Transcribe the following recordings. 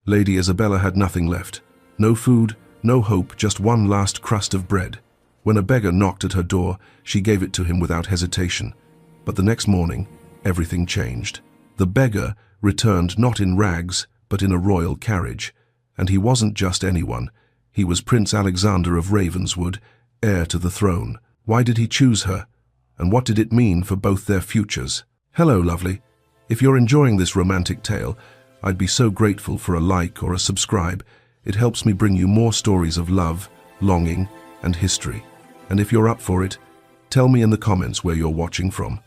Lady Isabella had nothing left. No food, no hope, just one last crust of bread. When a beggar knocked at her door, she gave it to him without hesitation. But the next morning, everything changed. The beggar returned not in rags, but in a royal carriage. And he wasn't just anyone. He was Prince Alexander of Ravenswood, heir to the throne. Why did he choose her? And what did it mean for both their futures? Hello, lovely. If you're enjoying this romantic tale, I'd be so grateful for a like or a subscribe. It helps me bring you more stories of love, longing, and history. And if you're up for it, tell me in the comments where you're watching from.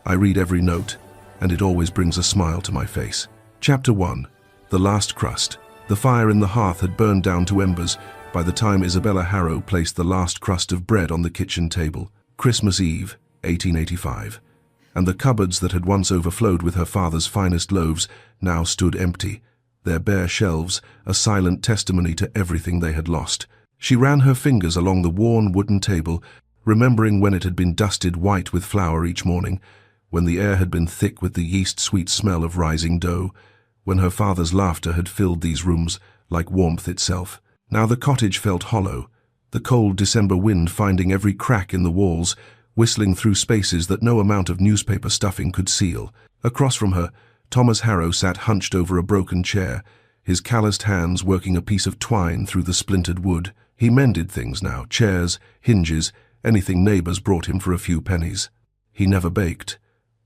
I read every note, and it always brings a smile to my face. Chapter 1. The Last Crust. The fire in the hearth had burned down to embers by the time Isabella Harrow placed the last crust of bread on the kitchen table. Christmas Eve, 1885. And the cupboards that had once overflowed with her father's finest loaves now stood empty, their bare shelves a silent testimony to everything they had lost. She ran her fingers along the worn wooden table, remembering when it had been dusted white with flour each morning, when the air had been thick with the yeast-sweet smell of rising dough, when her father's laughter had filled these rooms like warmth itself. Now the cottage felt hollow, the cold December wind finding every crack in the walls, whistling through spaces that no amount of newspaper stuffing could seal. Across from her, Thomas Harrow sat hunched over a broken chair, his calloused hands working a piece of twine through the splintered wood. He mended things now, chairs, hinges, anything neighbors brought him for a few pennies. He never baked.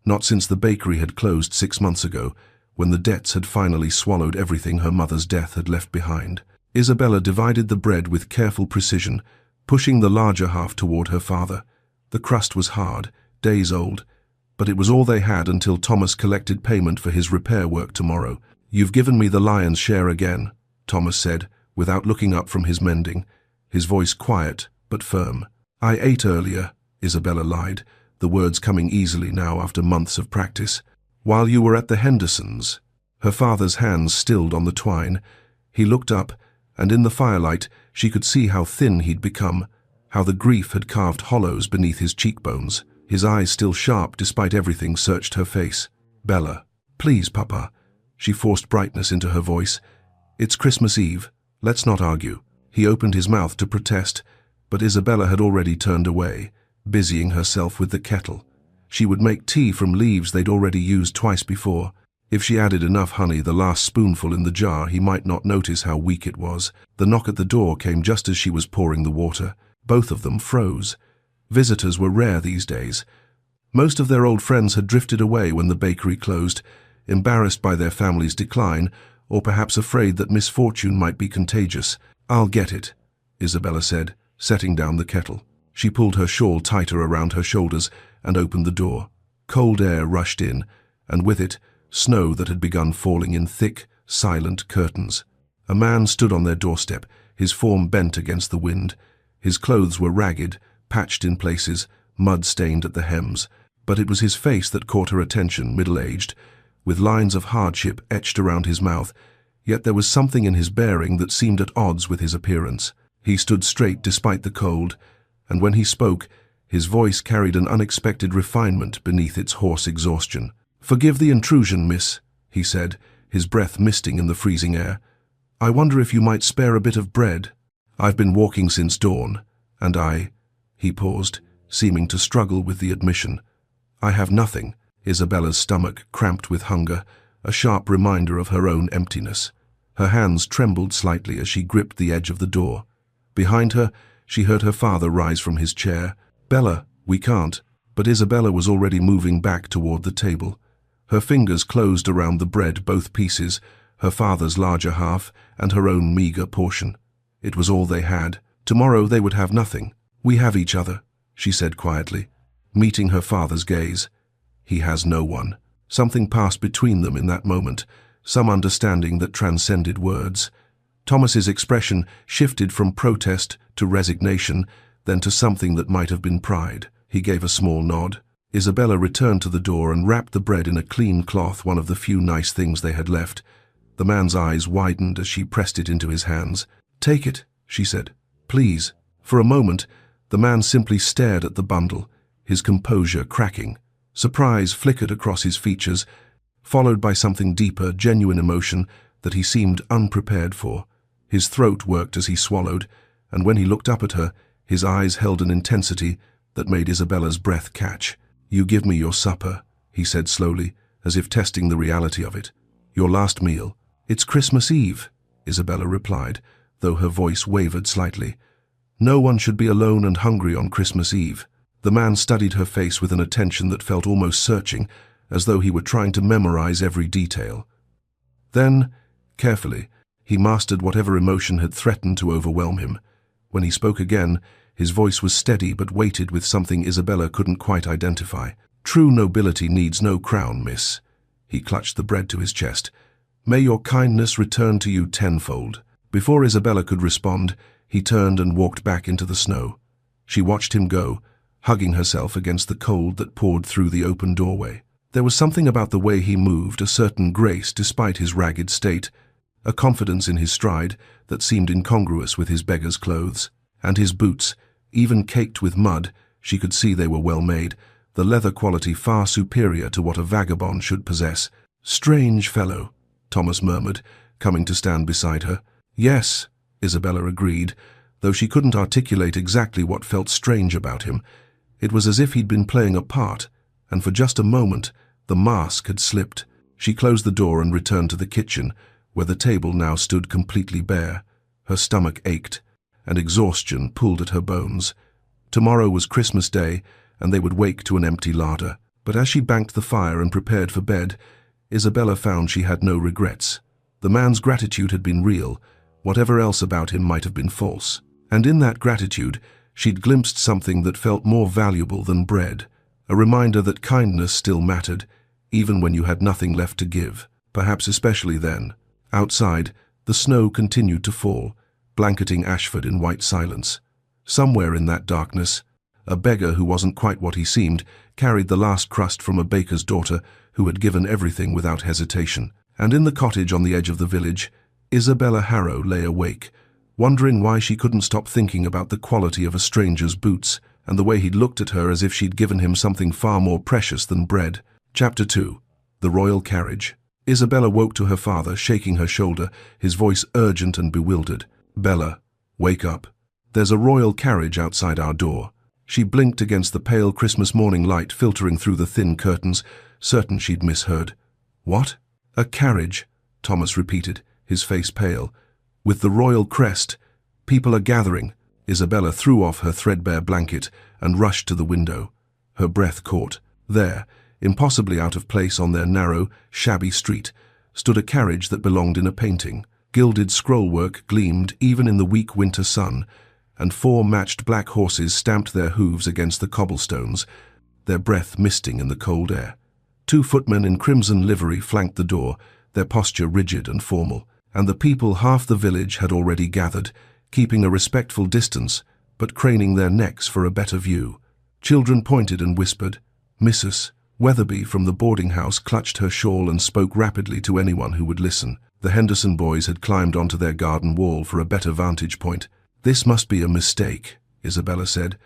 Not since the bakery had closed 6 months ago, when the debts had finally swallowed everything her mother's death had left behind. Isabella divided the bread with careful precision, pushing the larger half toward her father. The crust was hard, days old, but it was all they had until Thomas collected payment for his repair work tomorrow. "You've given me the lion's share again," Thomas said, without looking up from his mending, his voice quiet but firm. "I ate earlier," Isabella lied, the words coming easily now after months of practice. "While you were at the Hendersons." Her father's hands stilled on the twine. He looked up, and in the firelight she could see how thin he'd become, how the grief had carved hollows beneath his cheekbones. His eyes still sharp despite everything searched her face. "Bella, please, Papa." She forced brightness into her voice. "It's Christmas Eve. Let's not argue." He opened his mouth to protest, but Isabella had already turned away, busying herself with the kettle. She would make tea from leaves they'd already used twice before. If she added enough honey, the last spoonful in the jar, he might not notice how weak it was. The knock at the door came just as she was pouring the water. Both of them froze. Visitors were rare these days. Most of their old friends had drifted away when the bakery closed, embarrassed by their family's decline, or perhaps afraid that misfortune might be contagious. "I'll get it," Isabella said, setting down the kettle. She pulled her shawl tighter around her shoulders and opened the door. Cold air rushed in, and with it, snow that had begun falling in thick, silent curtains. A man stood on their doorstep, his form bent against the wind. His clothes were ragged, patched in places, mud-stained at the hems, but it was his face that caught her attention, middle-aged, with lines of hardship etched around his mouth, yet there was something in his bearing that seemed at odds with his appearance. He stood straight despite the cold, and when he spoke, his voice carried an unexpected refinement beneath its hoarse exhaustion. "Forgive the intrusion, miss," he said, his breath misting in the freezing air. "I wonder if you might spare a bit of bread. I've been walking since dawn, and He paused, seeming to struggle with the admission. "I have nothing." Isabella's stomach cramped with hunger, a sharp reminder of her own emptiness. Her hands trembled slightly as she gripped the edge of the door. Behind her, she heard her father rise from his chair. "Bella, we can't." But Isabella was already moving back toward the table. Her fingers closed around the bread, both pieces, her father's larger half and her own meager portion. It was all they had. Tomorrow they would have nothing. "We have each other," she said quietly, meeting her father's gaze. "He has no one." Something passed between them in that moment, some understanding that transcended words. Thomas's expression shifted from protest to resignation, then to something that might have been pride. He gave a small nod. Isabella returned to the door and wrapped the bread in a clean cloth, one of the few nice things they had left. The man's eyes widened as she pressed it into his hands. "Take it," she said. "Please." For a moment, the man simply stared at the bundle, his composure cracking. Surprise flickered across his features, followed by something deeper, genuine emotion that he seemed unprepared for. His throat worked as he swallowed, and when he looked up at her, his eyes held an intensity that made Isabella's breath catch. "You give me your supper," he said slowly, as if testing the reality of it. "Your last meal." "It's Christmas Eve," Isabella replied, though her voice wavered slightly. "No one should be alone and hungry on Christmas Eve." The man studied her face with an attention that felt almost searching, as though he were trying to memorize every detail. Then, carefully, he mastered whatever emotion had threatened to overwhelm him. When he spoke again, his voice was steady but weighted with something Isabella couldn't quite identify. "True nobility needs no crown, miss." He clutched the bread to his chest. "May your kindness return to you tenfold." Before Isabella could respond, he turned and walked back into the snow. She watched him go, hugging herself against the cold that poured through the open doorway. There was something about the way he moved, a certain grace despite his ragged state, a confidence in his stride that seemed incongruous with his beggar's clothes. And his boots, even caked with mud, she could see they were well made, the leather quality far superior to what a vagabond should possess. "Strange fellow," Thomas murmured, coming to stand beside her. "Yes," Isabella agreed, though she couldn't articulate exactly what felt strange about him. It was as if he'd been playing a part, and for just a moment, the mask had slipped. She closed the door and returned to the kitchen, where the table now stood completely bare. Her stomach ached, and exhaustion pulled at her bones. Tomorrow was Christmas Day, and they would wake to an empty larder. But as she banked the fire and prepared for bed, Isabella found she had no regrets. The man's gratitude had been real, whatever else about him might have been false. And in that gratitude, she'd glimpsed something that felt more valuable than bread, a reminder that kindness still mattered, even when you had nothing left to give, perhaps especially then. Outside, the snow continued to fall, blanketing Ashford in white silence. Somewhere in that darkness, a beggar who wasn't quite what he seemed carried the last crust from a baker's daughter who had given everything without hesitation. And in the cottage on the edge of the village, Isabella Harrow lay awake, wondering why she couldn't stop thinking about the quality of a stranger's boots and the way he'd looked at her as if she'd given him something far more precious than bread. Chapter 2. The Royal Carriage. Isabella woke to her father, shaking her shoulder, his voice urgent and bewildered. "Bella, wake up. There's a royal carriage outside our door." She blinked against the pale Christmas morning light filtering through the thin curtains, certain she'd misheard. "What?" "A carriage," Thomas repeated, his face pale. "With the royal crest. People are gathering." Isabella threw off her threadbare blanket and rushed to the window. Her breath caught. There, impossibly out of place on their narrow, shabby street, stood a carriage that belonged in a painting. Gilded scrollwork gleamed even in the weak winter sun, and 4 matched black horses stamped their hooves against the cobblestones, their breath misting in the cold air. 2 footmen in crimson livery flanked the door, their posture rigid and formal, and the people half the village had already gathered, keeping a respectful distance, but craning their necks for a better view. Children pointed and whispered. Mrs. Weatherby from the boarding house clutched her shawl and spoke rapidly to anyone who would listen. The Henderson boys had climbed onto their garden wall for a better vantage point. "This must be a mistake," Isabella said,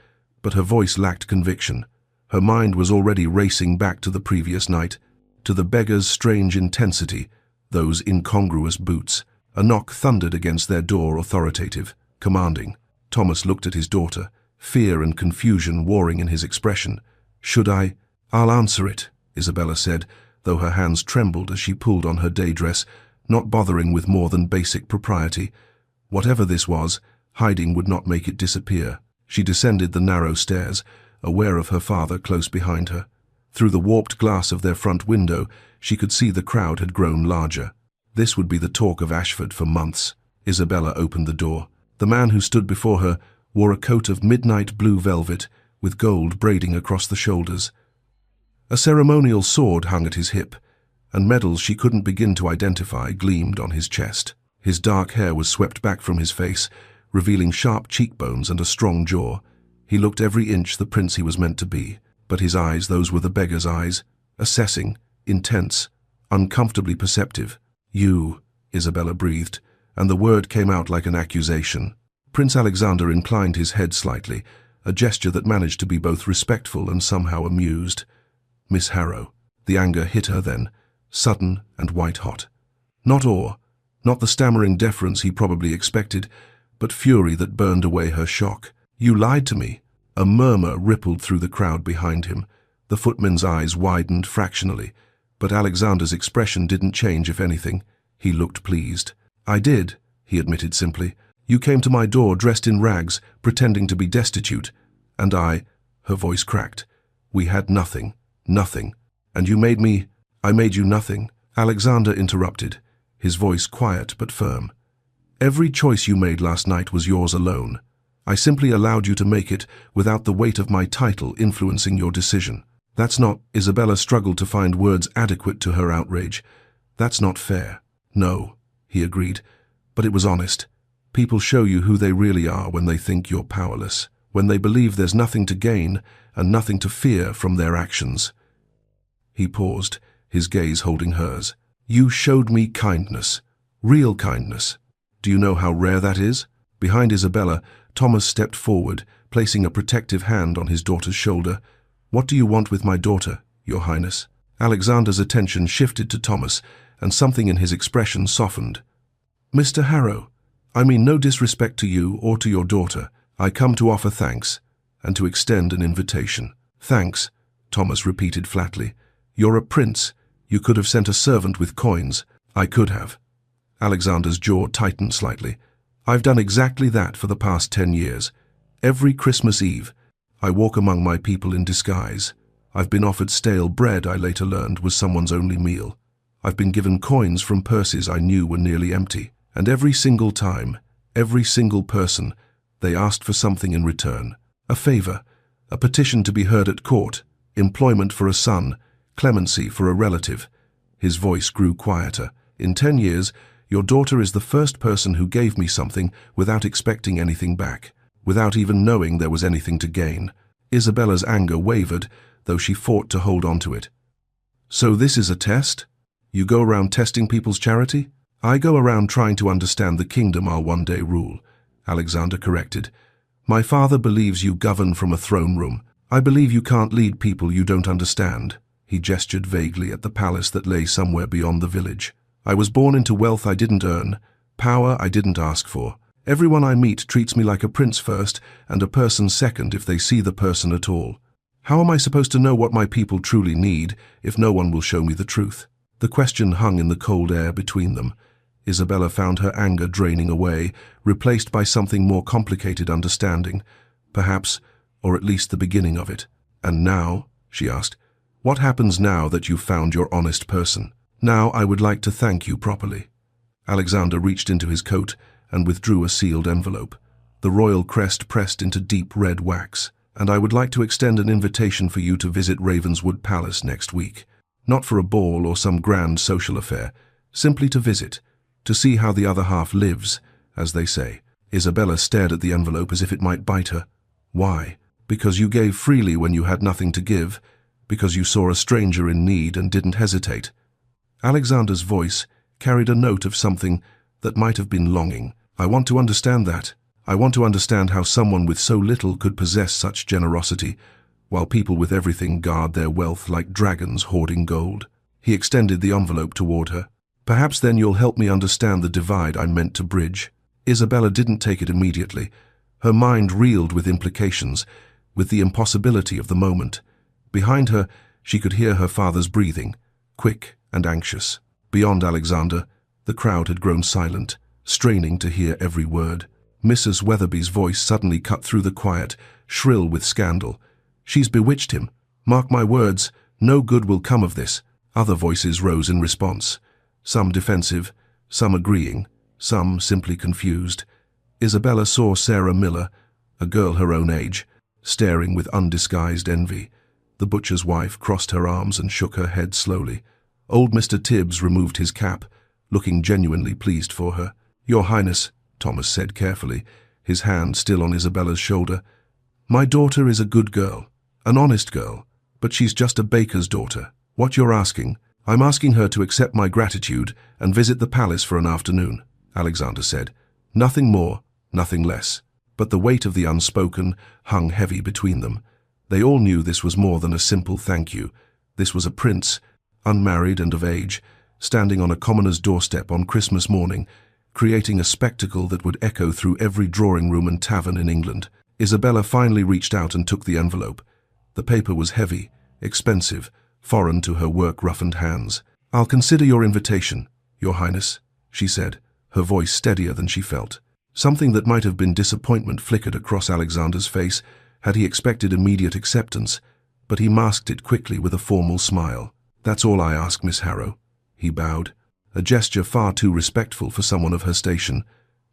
but her voice lacked conviction. Her mind was already racing back to the previous night, to the beggar's strange intensity, those incongruous boots. A knock thundered against their door, authoritative, commanding. Thomas looked at his daughter, fear and confusion warring in his expression. "I'll answer it," Isabella said, though her hands trembled as she pulled on her day dress, not bothering with more than basic propriety. Whatever this was, hiding would not make it disappear. She descended the narrow stairs, aware of her father close behind her. Through the warped glass of their front window, she could see the crowd had grown larger. This would be the talk of Ashford for months. Isabella opened the door. The man who stood before her wore a coat of midnight blue velvet, with gold braiding across the shoulders. A ceremonial sword hung at his hip, and medals she couldn't begin to identify gleamed on his chest. His dark hair was swept back from his face, revealing sharp cheekbones and a strong jaw. He looked every inch the prince he was meant to be, but his eyes, those were the beggar's eyes, assessing, intense, uncomfortably perceptive. "You," Isabella breathed, and the word came out like an accusation. Prince Alexander inclined his head slightly, a gesture that managed to be both respectful and somehow amused. "Miss Harrow." The anger hit her then, sudden and white-hot. Not awe, Not the stammering deference he probably expected, but fury that burned away her shock. "You lied to me." A murmur rippled through the crowd behind him. The footman's eyes widened fractionally, but Alexander's expression didn't change. If anything, he looked pleased. "I did," he admitted simply. "You came to my door dressed in rags, pretending to be destitute, and her voice cracked. "We had nothing, nothing. And you made me—" "I made you nothing," Alexander interrupted, his voice quiet but firm. "Every choice you made last night was yours alone. I simply allowed you to make it without the weight of my title influencing your decision. That's not—" Isabella struggled to find words adequate to her outrage. "That's not fair." "No," he agreed, "but it was honest. People show you who they really are when they think you're powerless, when they believe there's nothing to gain and nothing to fear from their actions." He paused, his gaze holding hers. "You showed me kindness, real kindness. Do you know how rare that is?" Behind Isabella, Thomas stepped forward, placing a protective hand on his daughter's shoulder. "What do you want with my daughter, Your Highness?" Alexander's attention shifted to Thomas, and something in his expression softened. "Mr. Harrow, I mean no disrespect to you or to your daughter. I come to offer thanks, and to extend an invitation." "Thanks," Thomas repeated flatly. "You're a prince. You could have sent a servant with coins." "I could have." Alexander's jaw tightened slightly. "I've done exactly that for the past 10 years. Every Christmas Eve, I walk among my people in disguise. I've been offered stale bread I later learned was someone's only meal. I've been given coins from purses I knew were nearly empty. And every single time, every single person, they asked for something in return. A favor, a petition to be heard at court, employment for a son, clemency for a relative." His voice grew quieter. "In 10 years, your daughter is the first person who gave me something without expecting anything back, without even knowing there was anything to gain." Isabella's anger wavered, though she fought to hold on to it. "So this is a test? You go around testing people's charity?" "I go around trying to understand the kingdom I'll one day rule," Alexander corrected. "My father believes you govern from a throne room. I believe you can't lead people you don't understand." He gestured vaguely at the palace that lay somewhere beyond the village. "I was born into wealth I didn't earn, power I didn't ask for. Everyone I meet treats me like a prince first and a person second if they see the person at all. How am I supposed to know what my people truly need if no one will show me the truth?" The question hung in the cold air between them. Isabella found her anger draining away, replaced by something more complicated understanding, perhaps, or at least the beginning of it. "And now?" she asked. "What happens now that you've found your honest person?" "Now I would like to thank you properly." Alexander reached into his coat and withdrew a sealed envelope, the royal crest pressed into deep red wax. "And I would like to extend an invitation for you to visit Ravenswood Palace next week. Not for a ball or some grand social affair, simply to visit, to see how the other half lives, as they say." Isabella stared at the envelope as if it might bite her. "Why?" "Because you gave freely when you had nothing to give, because you saw a stranger in need and didn't hesitate." Alexander's voice carried a note of something that might have been longing. "I want to understand that. I want to understand how someone with so little could possess such generosity, while people with everything guard their wealth like dragons hoarding gold." He extended the envelope toward her. "Perhaps then you'll help me understand the divide I meant to bridge." Isabella didn't take it immediately. Her mind reeled with implications, with the impossibility of the moment. Behind her, she could hear her father's breathing, quick and anxious. Beyond Alexander, the crowd had grown silent, straining to hear every word. Mrs. Weatherby's voice suddenly cut through the quiet, shrill with scandal. "She's bewitched him. Mark my words, no good will come of this." Other voices rose in response, some defensive, some agreeing, some simply confused. Isabella saw Sarah Miller, a girl her own age, staring with undisguised envy. The butcher's wife crossed her arms and shook her head slowly. Old Mr. Tibbs removed his cap, looking genuinely pleased for her. "Your Highness," Thomas said carefully, his hand still on Isabella's shoulder, "my daughter is a good girl, an honest girl, but she's just a baker's daughter. What you're asking, I'm asking her to accept my gratitude and visit the palace for an afternoon," Alexander said. Nothing more, nothing less. But the weight of the unspoken hung heavy between them. They all knew this was more than a simple thank you. This was a prince, unmarried and of age, standing on a commoner's doorstep on Christmas morning, creating a spectacle that would echo through every drawing room and tavern in England. Isabella finally reached out and took the envelope. The paper was heavy, expensive, foreign to her work-roughened hands. "I'll consider your invitation, Your Highness," she said, her voice steadier than she felt. Something that might have been disappointment flickered across Alexander's face had he expected immediate acceptance, but he masked it quickly with a formal smile. "That's all I ask, Miss Harrow." He bowed, a gesture far too respectful for someone of her station.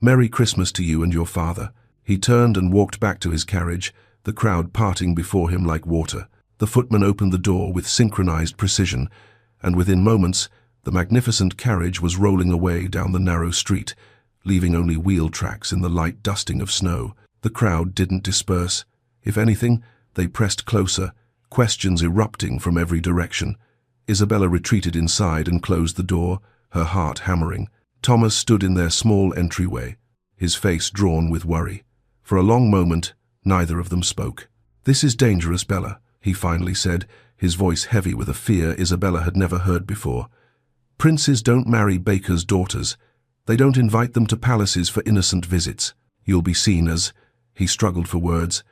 "Merry Christmas to you and your father." He turned and walked back to his carriage, the crowd parting before him like water. The footman opened the door with synchronized precision, and within moments, the magnificent carriage was rolling away down the narrow street, leaving only wheel tracks in the light dusting of snow. The crowd didn't disperse. If anything, they pressed closer, questions erupting from every direction. Isabella retreated inside and closed the door, her heart hammering. Thomas stood in their small entryway, his face drawn with worry. For a long moment, neither of them spoke. "This is dangerous, Bella," he finally said, his voice heavy with a fear Isabella had never heard before. "Princes don't marry bakers' daughters. They don't invite them to palaces for innocent visits. You'll be seen as—" He struggled for words.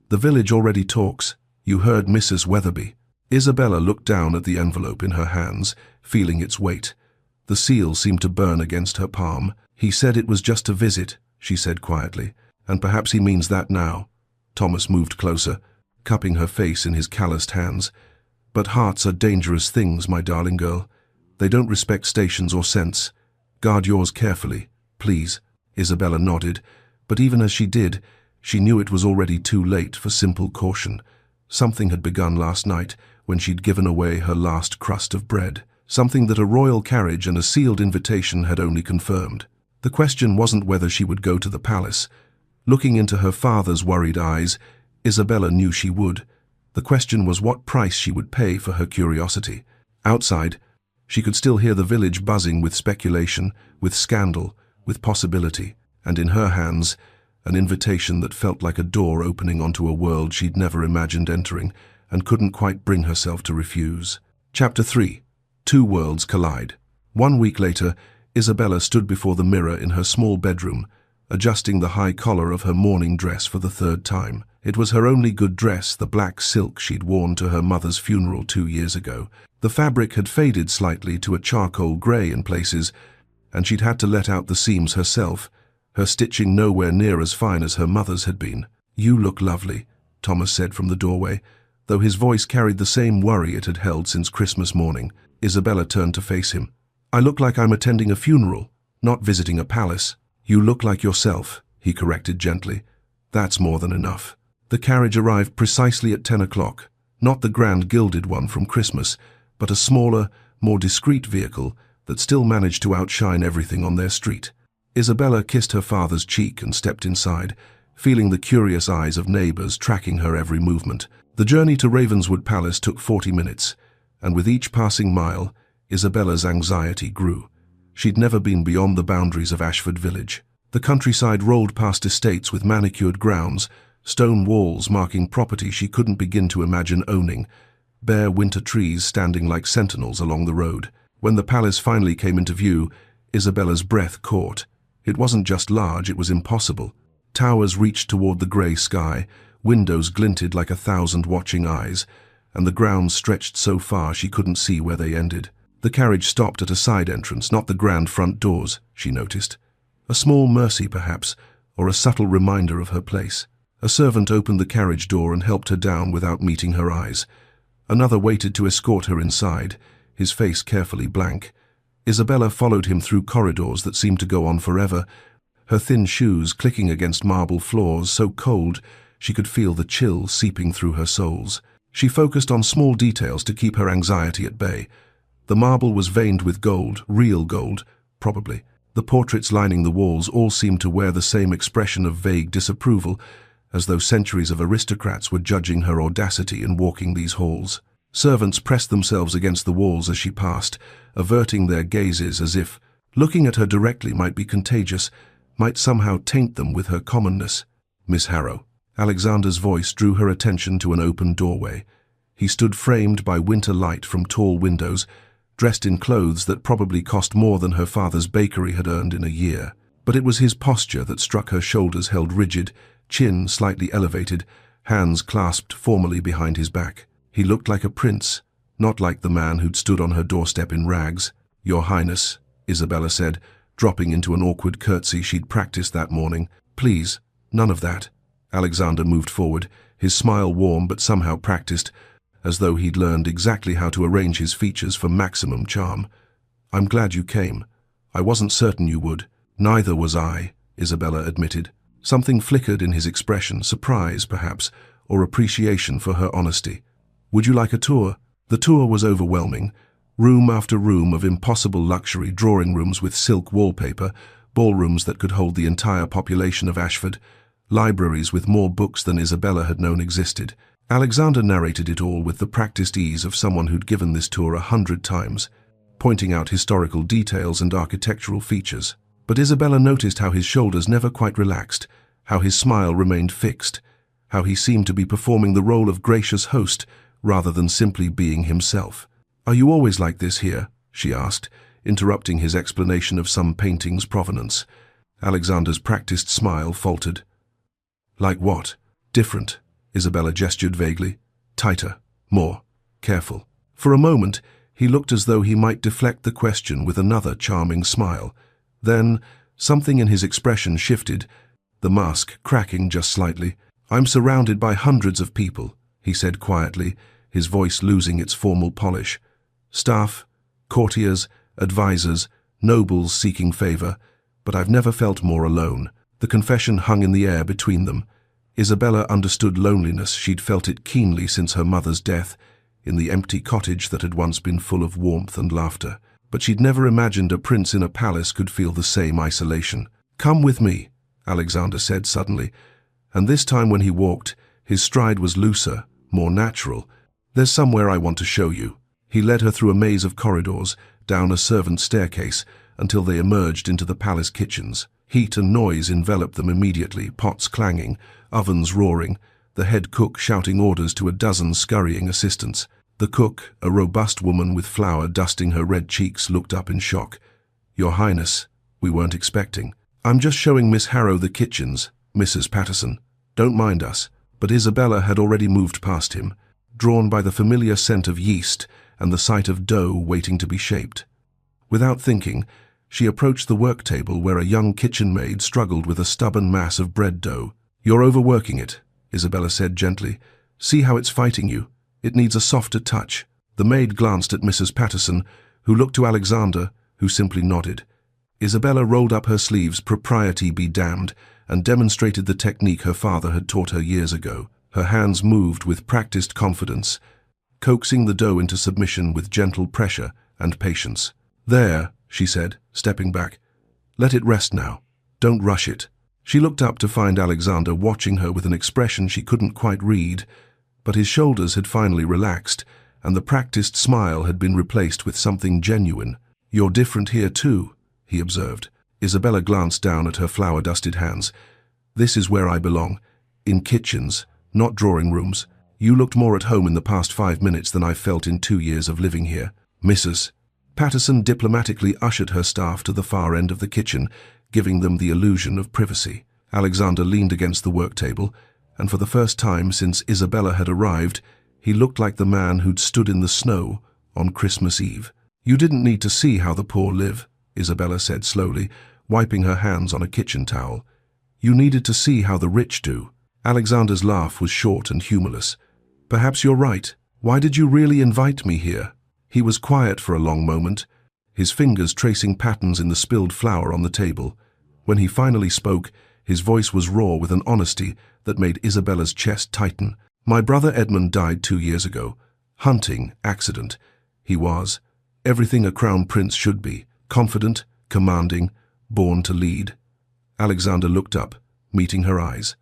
"The village already talks. You heard Mrs. Weatherby." Isabella looked down at the envelope in her hands, feeling its weight. The seal seemed to burn against her palm. "He said it was just a visit," she said quietly. "And perhaps he means that now." Thomas moved closer, cupping her face in his calloused hands. "But hearts are dangerous things, my darling girl. They don't respect stations or sense. Guard yours carefully, please." Isabella nodded, but even as she did, she knew it was already too late for simple caution. Something had begun last night when she'd given away her last crust of bread, something that a royal carriage and a sealed invitation had only confirmed. The question wasn't whether she would go to the palace. Looking into her father's worried eyes, Isabella knew she would. The question was what price she would pay for her curiosity. Outside, she could still hear the village buzzing with speculation, with scandal, with possibility, and in her hands, an invitation that felt like a door opening onto a world she'd never imagined entering and couldn't quite bring herself to refuse. Chapter 3. Two Worlds Collide. 1 week later, Isabella stood before the mirror in her small bedroom, adjusting the high collar of her mourning dress for the third time. It was her only good dress, the black silk she'd worn to her mother's funeral 2 years ago. The fabric had faded slightly to a charcoal grey in places, and she'd had to let out the seams herself, her stitching nowhere near as fine as her mother's had been. "You look lovely," Thomas said from the doorway, though his voice carried the same worry it had held since Christmas morning. Isabella turned to face him. "I look like I'm attending a funeral, not visiting a palace." "You look like yourself," he corrected gently. "That's more than enough." The carriage arrived precisely at 10 o'clock, not the grand gilded one from Christmas, but a smaller, more discreet vehicle that still managed to outshine everything on their street. Isabella kissed her father's cheek and stepped inside, feeling the curious eyes of neighbors tracking her every movement. The journey to Ravenswood Palace took 40 minutes, and with each passing mile, Isabella's anxiety grew. She'd never been beyond the boundaries of Ashford Village. The countryside rolled past estates with manicured grounds, stone walls marking property she couldn't begin to imagine owning, bare winter trees standing like sentinels along the road. When the palace finally came into view, Isabella's breath caught. It wasn't just large, it was impossible. Towers reached toward the grey sky, windows glinted like 1,000 watching eyes, and the grounds stretched so far she couldn't see where they ended. The carriage stopped at a side entrance, not the grand front doors, she noticed. A small mercy, perhaps, or a subtle reminder of her place. A servant opened the carriage door and helped her down without meeting her eyes. Another waited to escort her inside, his face carefully blank. Isabella followed him through corridors that seemed to go on forever, her thin shoes clicking against marble floors so cold she could feel the chill seeping through her soles. She focused on small details to keep her anxiety at bay. The marble was veined with gold, real gold, probably. The portraits lining the walls all seemed to wear the same expression of vague disapproval, as though centuries of aristocrats were judging her audacity in walking these halls. Servants pressed themselves against the walls as she passed, averting their gazes as if looking at her directly might be contagious, might somehow taint them with her commonness. "Miss Harrow." Alexander's voice drew her attention to an open doorway. He stood framed by winter light from tall windows, dressed in clothes that probably cost more than her father's bakery had earned in a year. But it was his posture that struck her. Shoulders held rigid, chin slightly elevated, hands clasped formally behind his back. He looked like a prince, not like the man who'd stood on her doorstep in rags. "Your Highness," Isabella said, dropping into an awkward curtsy she'd practiced that morning. "Please, none of that." Alexander moved forward, his smile warm but somehow practiced, as though he'd learned exactly how to arrange his features for maximum charm. "I'm glad you came. I wasn't certain you would." "Neither was I," Isabella admitted. Something flickered in his expression, surprise, perhaps, or appreciation for her honesty. "Would you like a tour?" The tour was overwhelming. Room after room of impossible luxury, drawing rooms with silk wallpaper, ballrooms that could hold the entire population of Ashford, libraries with more books than Isabella had known existed. Alexander narrated it all with the practiced ease of someone who'd given this tour 100 times, pointing out historical details and architectural features. But Isabella noticed how his shoulders never quite relaxed, how his smile remained fixed, how he seemed to be performing the role of gracious host rather than simply being himself. "Are you always like this here?" she asked, interrupting his explanation of some painting's provenance. Alexander's practiced smile faltered. "Like what?" "Different," Isabella gestured vaguely. "Tighter, more careful." For a moment, he looked as though he might deflect the question with another charming smile. Then, something in his expression shifted, the mask cracking just slightly. "I'm surrounded by hundreds of people," he said quietly, his voice losing its formal polish. "Staff, courtiers, advisors, nobles seeking favor, but I've never felt more alone." The confession hung in the air between them. Isabella understood loneliness. She'd felt it keenly since her mother's death, in the empty cottage that had once been full of warmth and laughter. But she'd never imagined a prince in a palace could feel the same isolation. "Come with me," Alexander said suddenly, and this time when he walked, his stride was looser, more natural. "There's somewhere I want to show you." He led her through a maze of corridors, down a servant's staircase, until they emerged into the palace kitchens. Heat and noise enveloped them immediately, pots clanging, ovens roaring, the head cook shouting orders to a dozen scurrying assistants. The cook, a robust woman with flour dusting her red cheeks, looked up in shock. "Your Highness, we weren't expecting." "I'm just showing Miss Harrow the kitchens, Mrs. Patterson. Don't mind us." But Isabella had already moved past him, drawn by the familiar scent of yeast and the sight of dough waiting to be shaped. Without thinking, she approached the work table where a young kitchen maid struggled with a stubborn mass of bread dough. "You're overworking it," Isabella said gently. "See how it's fighting you. It needs a softer touch." The maid glanced at Mrs. Patterson, who looked to Alexander, who simply nodded. Isabella rolled up her sleeves, propriety be damned, and demonstrated the technique her father had taught her years ago. Her hands moved with practiced confidence, coaxing the dough into submission with gentle pressure and patience. "There," she said, stepping back. "Let it rest now. Don't rush it." She looked up to find Alexander watching her with an expression she couldn't quite read, but his shoulders had finally relaxed, and the practiced smile had been replaced with something genuine. "You're different here too," he observed. Isabella glanced down at her flour-dusted hands. "This is where I belong. In kitchens, not drawing rooms. You looked more at home in the past 5 minutes than I've felt in 2 years of living here." Mrs. Patterson diplomatically ushered her staff to the far end of the kitchen, giving them the illusion of privacy. Alexander leaned against the work table, and for the first time since Isabella had arrived, he looked like the man who'd stood in the snow on Christmas Eve. "You didn't need to see how the poor live," Isabella said slowly, wiping her hands on a kitchen towel. "You needed to see how the rich do." Alexander's laugh was short and humorless. "Perhaps you're right. Why did you really invite me here?" He was quiet for a long moment, his fingers tracing patterns in the spilled flour on the table. When he finally spoke, his voice was raw with an honesty that made Isabella's chest tighten. "My brother Edmund died 2 years ago. Hunting, accident. He was everything a crown prince should be, confident, commanding, born to lead." Alexander looked up, meeting her eyes.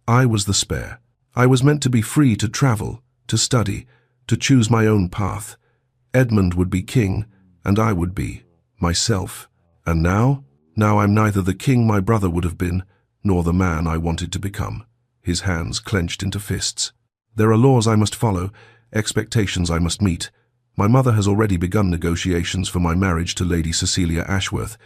"I was the spare. I was meant to be free to travel, to study, to choose my own path. Edmund would be king, and I would be myself. And now? Now I'm neither the king my brother would have been, nor the man I wanted to become." His hands clenched into fists. "There are laws I must follow, expectations I must meet. My mother has already begun negotiations for my marriage to Lady Cecilia Ashworth.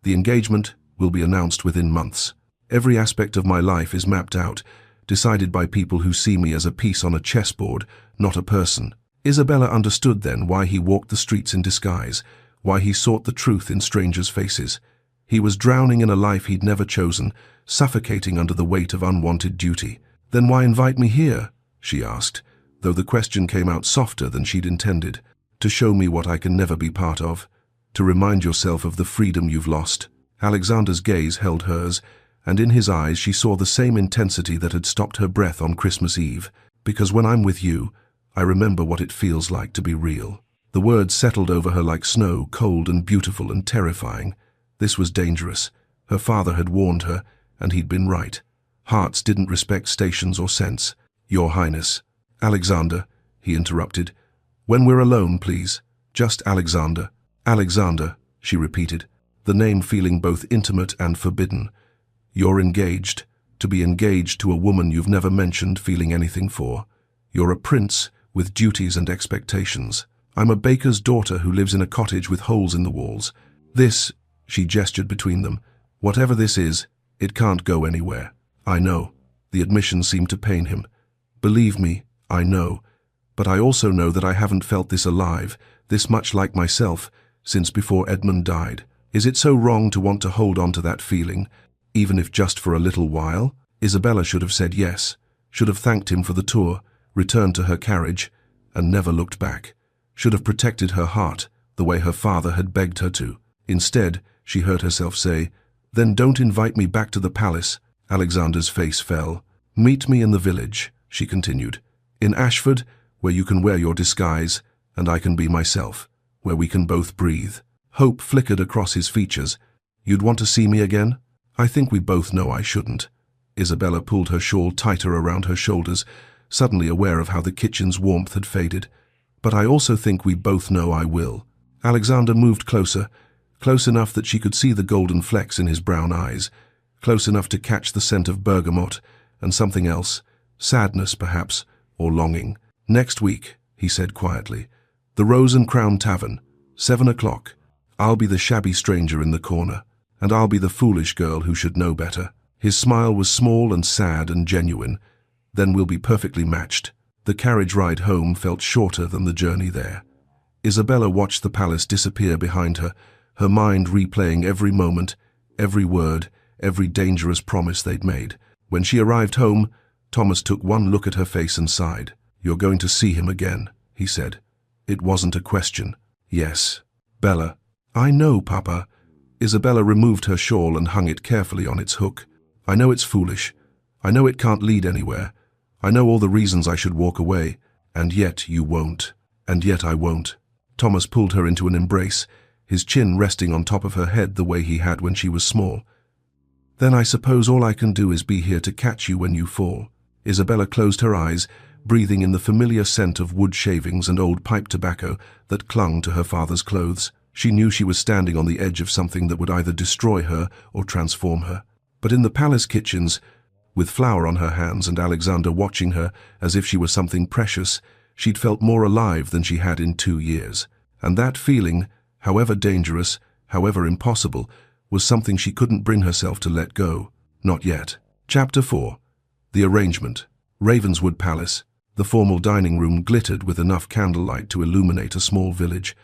The engagement will be announced within months. Every aspect of my life is mapped out, decided by people who see me as a piece on a chessboard, not a person. Isabella understood then why he walked the streets in disguise, why he sought the truth in strangers' faces. He was drowning in a life he'd never chosen, suffocating under the weight of unwanted duty. "Then why invite me here?" she asked, though the question came out softer than she'd intended. "To show me what I can never be part of. To remind yourself of the freedom you've lost." Alexander's gaze held hers, and in his eyes she saw the same intensity that had stopped her breath on Christmas Eve. "Because when I'm with you, I remember what it feels like to be real." The words settled over her like snow, cold and beautiful and terrifying. This was dangerous. Her father had warned her, and he'd been right. Hearts didn't respect stations or sense. "Your Highness." "Alexander," he interrupted. "When we're alone, please. Just Alexander." "Alexander," she repeated, the name feeling both intimate and forbidden. "You're engaged. To be engaged to a woman you've never mentioned feeling anything for. You're a prince with duties and expectations. I'm a baker's daughter who lives in a cottage with holes in the walls. This," she gestured between them, "whatever this is, it can't go anywhere." "I know." The admission seemed to pain him. "Believe me, I know. But I also know that I haven't felt this alive, this much like myself, since before Edmund died. Is it so wrong to want to hold on to that feeling, even if just for a little while?" Isabella should have said yes, should have thanked him for the tour, returned to her carriage, and never looked back. Should have protected her heart, the way her father had begged her to. Instead, she heard herself say, "Then don't invite me back to the palace." Alexander's face fell. "Meet me in the village," she continued. "In Ashford, where you can wear your disguise, and I can be myself, where we can both breathe." Hope flickered across his features. "You'd want to see me again?" "I think we both know I shouldn't." Isabella pulled her shawl tighter around her shoulders, suddenly aware of how the kitchen's warmth had faded. "But I also think we both know I will." Alexander moved closer, close enough that she could see the golden flecks in his brown eyes, close enough to catch the scent of bergamot and something else, sadness perhaps, or longing. "Next week," he said quietly. "The Rose and Crown Tavern, 7 o'clock. I'll be the shabby stranger in the corner, and I'll be the foolish girl who should know better." His smile was small and sad and genuine. "Then we'll be perfectly matched." The carriage ride home felt shorter than the journey there. Isabella watched the palace disappear behind her, her mind replaying every moment, every word, every dangerous promise they'd made. When she arrived home, Thomas took one look at her face and sighed. "You're going to see him again," he said. It wasn't a question. "Yes." "Bella." "I know, Papa." Isabella removed her shawl and hung it carefully on its hook. "I know it's foolish. I know it can't lead anywhere. I know all the reasons I should walk away, and yet you won't. And yet I won't." Thomas pulled her into an embrace, his chin resting on top of her head the way he had when she was small. "Then I suppose all I can do is be here to catch you when you fall." Isabella closed her eyes, breathing in the familiar scent of wood shavings and old pipe tobacco that clung to her father's clothes. She knew she was standing on the edge of something that would either destroy her or transform her. But in the palace kitchens, with flour on her hands and Alexander watching her as if she were something precious, she'd felt more alive than she had in 2 years. And that feeling, however dangerous, however impossible, was something she couldn't bring herself to let go. Not yet. Chapter 4. The Arrangement. Ravenswood Palace. The formal dining room glittered with enough candlelight to illuminate a small village.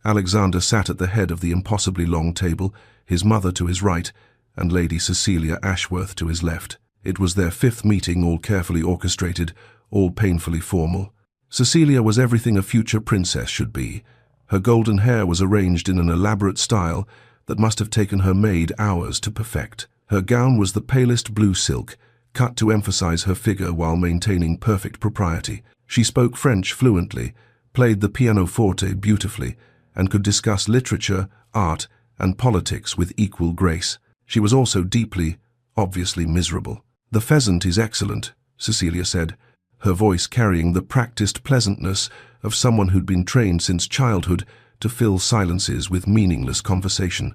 Alexander sat at the head of the impossibly long table, his mother to his right, and Lady Cecilia Ashworth to his left. It was their 5th meeting, all carefully orchestrated, all painfully formal. Cecilia was everything a future princess should be. Her golden hair was arranged in an elaborate style that must have taken her maid hours to perfect. Her gown was the palest blue silk, cut to emphasize her figure while maintaining perfect propriety. She spoke French fluently, played the pianoforte beautifully, and could discuss literature, art, and politics with equal grace. She was also deeply, obviously miserable. "The pheasant is excellent," Cecilia said, her voice carrying the practiced pleasantness of someone who'd been trained since childhood to fill silences with meaningless conversation.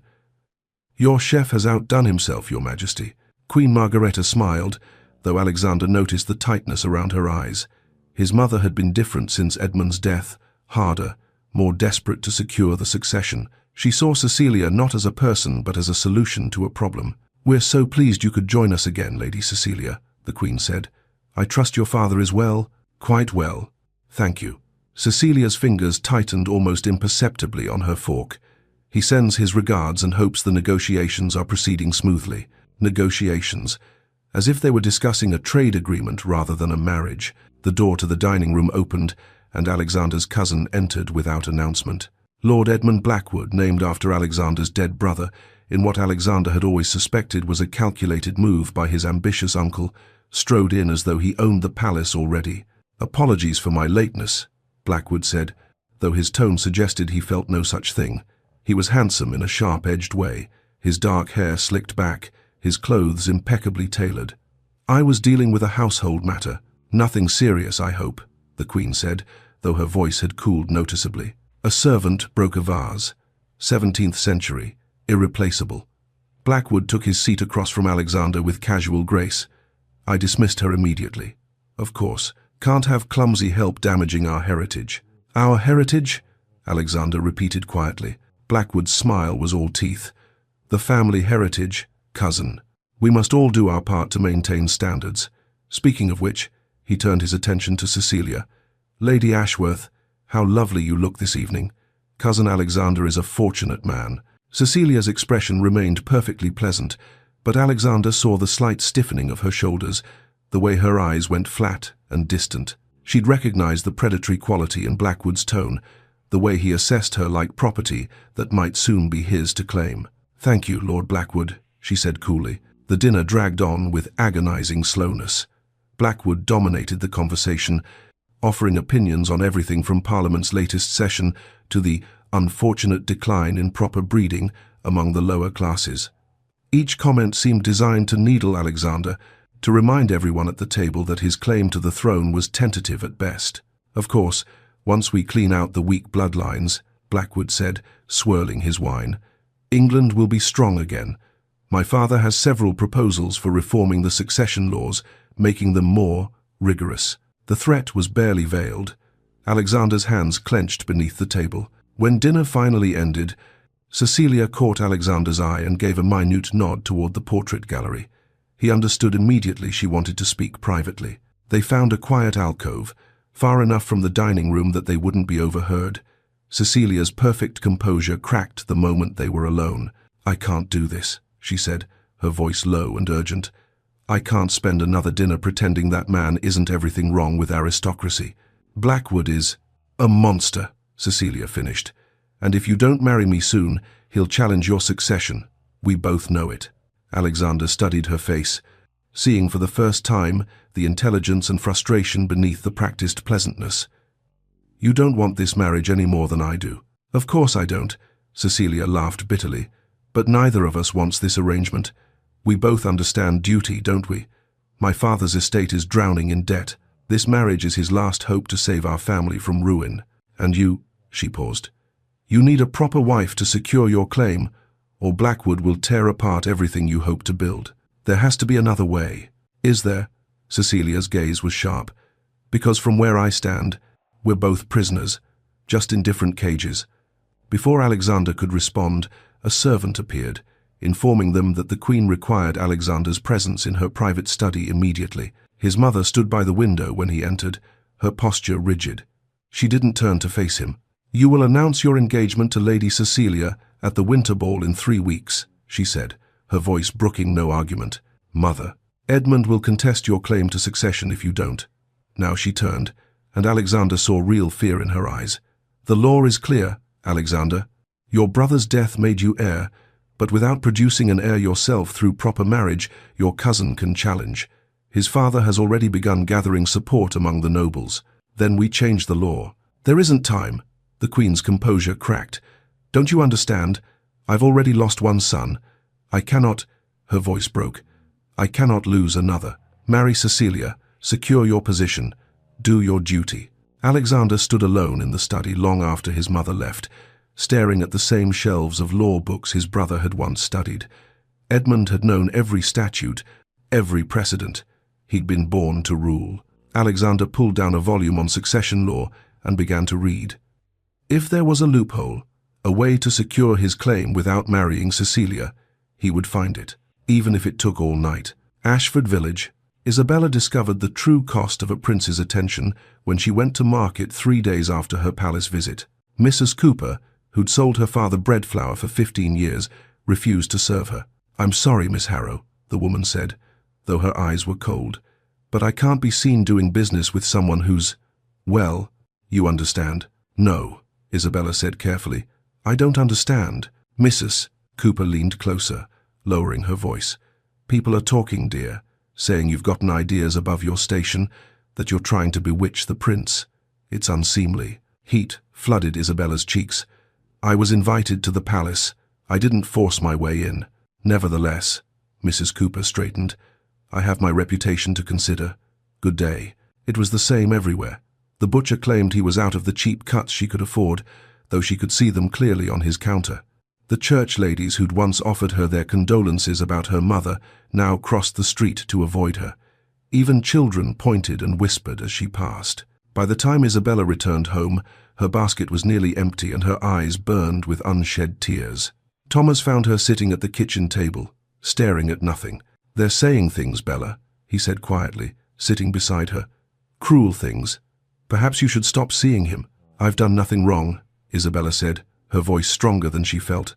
"Your chef has outdone himself, Your Majesty." Queen Margareta smiled, though Alexander noticed the tightness around her eyes. His mother had been different since Edmund's death, harder, more desperate to secure the succession. She saw Cecilia not as a person but as a solution to a problem. "We're so pleased you could join us again, Lady Cecilia," the Queen said. "I trust your father is well?" "Quite well, thank you." Cecilia's fingers tightened almost imperceptibly on her fork. "He sends his regards and hopes the negotiations are proceeding smoothly." Negotiations. As if they were discussing a trade agreement rather than a marriage. The door to the dining room opened, and Alexander's cousin entered without announcement. Lord Edmund Blackwood, named after Alexander's dead brother, in what Alexander had always suspected was a calculated move by his ambitious uncle, strode in as though he owned the palace already. "Apologies for my lateness," Blackwood said, though his tone suggested he felt no such thing. He was handsome in a sharp-edged way, his dark hair slicked back, his clothes impeccably tailored. "I was dealing with a household matter. Nothing serious, I hope," the Queen said, though her voice had cooled noticeably. A servant broke a vase. 17th century, irreplaceable. Blackwood took his seat across from Alexander with casual grace. I dismissed her immediately. "Of course, can't have clumsy help damaging our heritage." "Our heritage?" Alexander repeated quietly. Blackwood's smile was all teeth. "The family heritage, cousin. We must all do our part to maintain standards. Speaking of which," he turned his attention to Cecilia. "Lady Ashworth, how lovely you look this evening. Cousin Alexander is a fortunate man." Cecilia's expression remained perfectly pleasant, but Alexander saw the slight stiffening of her shoulders, the way her eyes went flat and distant. She'd recognized the predatory quality in Blackwood's tone, the way he assessed her like property that might soon be his to claim. "Thank you, Lord Blackwood," she said coolly. The dinner dragged on with agonizing slowness. Blackwood dominated the conversation, offering opinions on everything from Parliament's latest session to the unfortunate decline in proper breeding among the lower classes. Each comment seemed designed to needle Alexander, to remind everyone at the table that his claim to the throne was tentative at best. "Of course, once we clean out the weak bloodlines," Blackwood said, swirling his wine, "England will be strong again. My father has several proposals for reforming the succession laws, making them more rigorous." The threat was barely veiled. Alexander's hands clenched beneath the table. When dinner finally ended, Cecilia caught Alexander's eye and gave a minute nod toward the portrait gallery. He understood immediately she wanted to speak privately. They found a quiet alcove, far enough from the dining room that they wouldn't be overheard. Cecilia's perfect composure cracked the moment they were alone. "I can't do this," she said, her voice low and urgent. "I can't spend another dinner pretending that man isn't everything wrong with aristocracy. Blackwood is a monster," Cecilia finished. "And if you don't marry me soon, he'll challenge your succession. We both know it." Alexander studied her face, seeing for the first time the intelligence and frustration beneath the practiced pleasantness. "You don't want this marriage any more than I do." "Of course I don't," Cecilia laughed bitterly. "But neither of us wants this arrangement. We both understand duty, don't we? My father's estate is drowning in debt. This marriage is his last hope to save our family from ruin. And you," she paused, "you need a proper wife to secure your claim, or Blackwood will tear apart everything you hope to build. There has to be another way." "Is there?" Cecilia's gaze was sharp. "Because from where I stand, we're both prisoners, just in different cages." Before Alexander could respond, a servant appeared, informing them that the Queen required Alexander's presence in her private study immediately. His mother stood by the window when he entered, her posture rigid. She didn't turn to face him. "You will announce your engagement to Lady Cecilia at the winter ball in 3 weeks, she said, her voice brooking no argument. "Mother, Edmund will contest your claim to succession if you don't." Now she turned, and Alexander saw real fear in her eyes. "The law is clear, Alexander. Your brother's death made you heir, but without producing an heir yourself through proper marriage, your cousin can challenge. His father has already begun gathering support among the nobles. Then we change the law." "There isn't time." The Queen's composure cracked. "Don't you understand? I've already lost one son. I cannot—" her voice broke. "I cannot lose another. Marry Cecilia, secure your position, do your duty." Alexander stood alone in the study long after his mother left, staring at the same shelves of law books his brother had once studied. Edmund had known every statute, every precedent. He'd been born to rule. Alexander pulled down a volume on succession law and began to read. If there was a loophole, a way to secure his claim without marrying Cecilia, he would find it, even if it took all night. Ashford Village. Isabella discovered the true cost of a prince's attention when she went to market 3 days after her palace visit. Mrs. Cooper, who'd sold her father bread flour for 15 years, refused to serve her. "I'm sorry, Miss Harrow," the woman said, though her eyes were cold, "but I can't be seen doing business with someone who's, well, you understand." "No," Isabella said carefully. "I don't understand." Mrs. Cooper leaned closer, lowering her voice. "People are talking, dear, saying you've gotten ideas above your station, that you're trying to bewitch the prince. It's unseemly." Heat flooded Isabella's cheeks. "I was invited to the palace. I didn't force my way in." "Nevertheless," Mrs. Cooper straightened, "I have my reputation to consider. Good day." It was the same everywhere. The butcher claimed he was out of the cheap cuts she could afford, though she could see them clearly on his counter. The church ladies who'd once offered her their condolences about her mother now crossed the street to avoid her. Even children pointed and whispered as she passed. By the time Isabella returned home, her basket was nearly empty and her eyes burned with unshed tears. Thomas found her sitting at the kitchen table, staring at nothing. "They're saying things, Bella," he said quietly, sitting beside her. "Cruel things. Perhaps you should stop seeing him." "I've done nothing wrong," Isabella said, her voice stronger than she felt.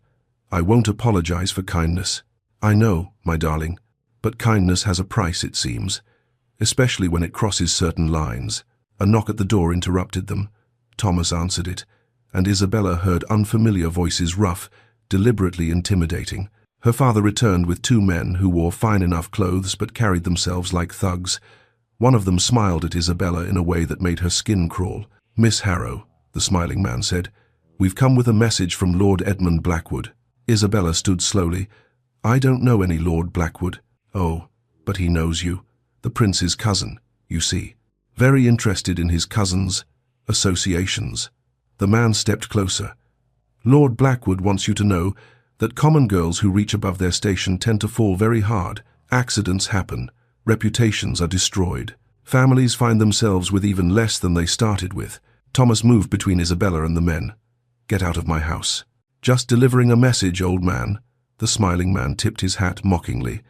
"I won't apologize for kindness." "I know, my darling, but kindness has a price, it seems, especially when it crosses certain lines." A knock at the door interrupted them. Thomas answered it, and Isabella heard unfamiliar voices, rough, deliberately intimidating. Her father returned with 2 men who wore fine enough clothes but carried themselves like thugs. One of them smiled at Isabella in a way that made her skin crawl. "Miss Harrow," the smiling man said, "we've come with a message from Lord Edmund Blackwood." Isabella stood slowly. "I don't know any Lord Blackwood." "Oh, but he knows you. The prince's cousin, you see. Very interested in his cousin's associations." The man stepped closer. "Lord Blackwood wants you to know that common girls who reach above their station tend to fall very hard. Accidents happen. Reputations are destroyed. Families find themselves with even less than they started with." Thomas moved between Isabella and the men. "Get out of my house." "Just delivering a message, old man." The smiling man tipped his hat mockingly.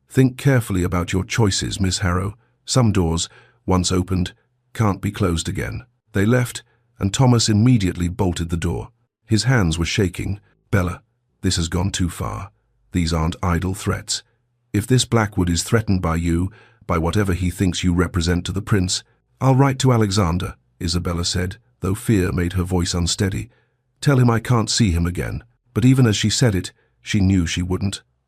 "Think carefully about your choices, Miss Harrow. Some doors, once opened, can't be closed again." They left, and Thomas immediately bolted the door. His hands were shaking. "Bella, this has gone too far. These aren't idle threats. If this Blackwood is threatened by you, by whatever he thinks you represent to the prince, I'll write to Alexander," Isabella said, though fear made her voice unsteady. "Tell him I can't see him again." But even as she said it, she knew she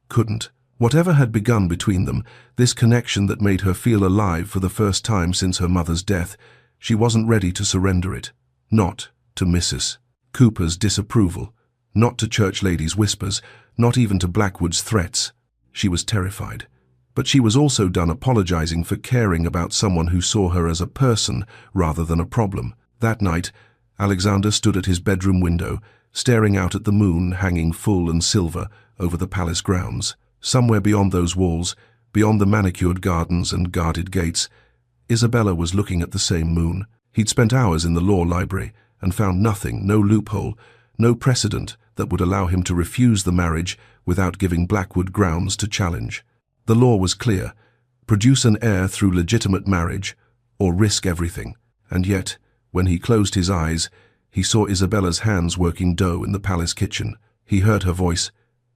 couldn't. Whatever had begun between them, this connection that made her feel alive for the first time since her mother's death, she wasn't ready to surrender it. Not to Mrs. Cooper's disapproval, not to church ladies' whispers, not even to Blackwood's threats. She was terrified. But she was also done apologizing for caring about someone who saw her as a person rather than a problem. That night, Alexander stood at his bedroom window, staring out at the moon hanging full and silver over the palace grounds. Somewhere beyond those walls, beyond the manicured gardens and guarded gates, Isabella was looking at the same moon. He'd spent hours in the law library and found nothing, no loophole, no precedent that would allow him to refuse the marriage without giving Blackwood grounds to challenge. The law was clear: produce an heir through legitimate marriage or risk everything. And yet, when he closed his eyes, he saw Isabella's hands working dough in the palace kitchen. He heard her voice.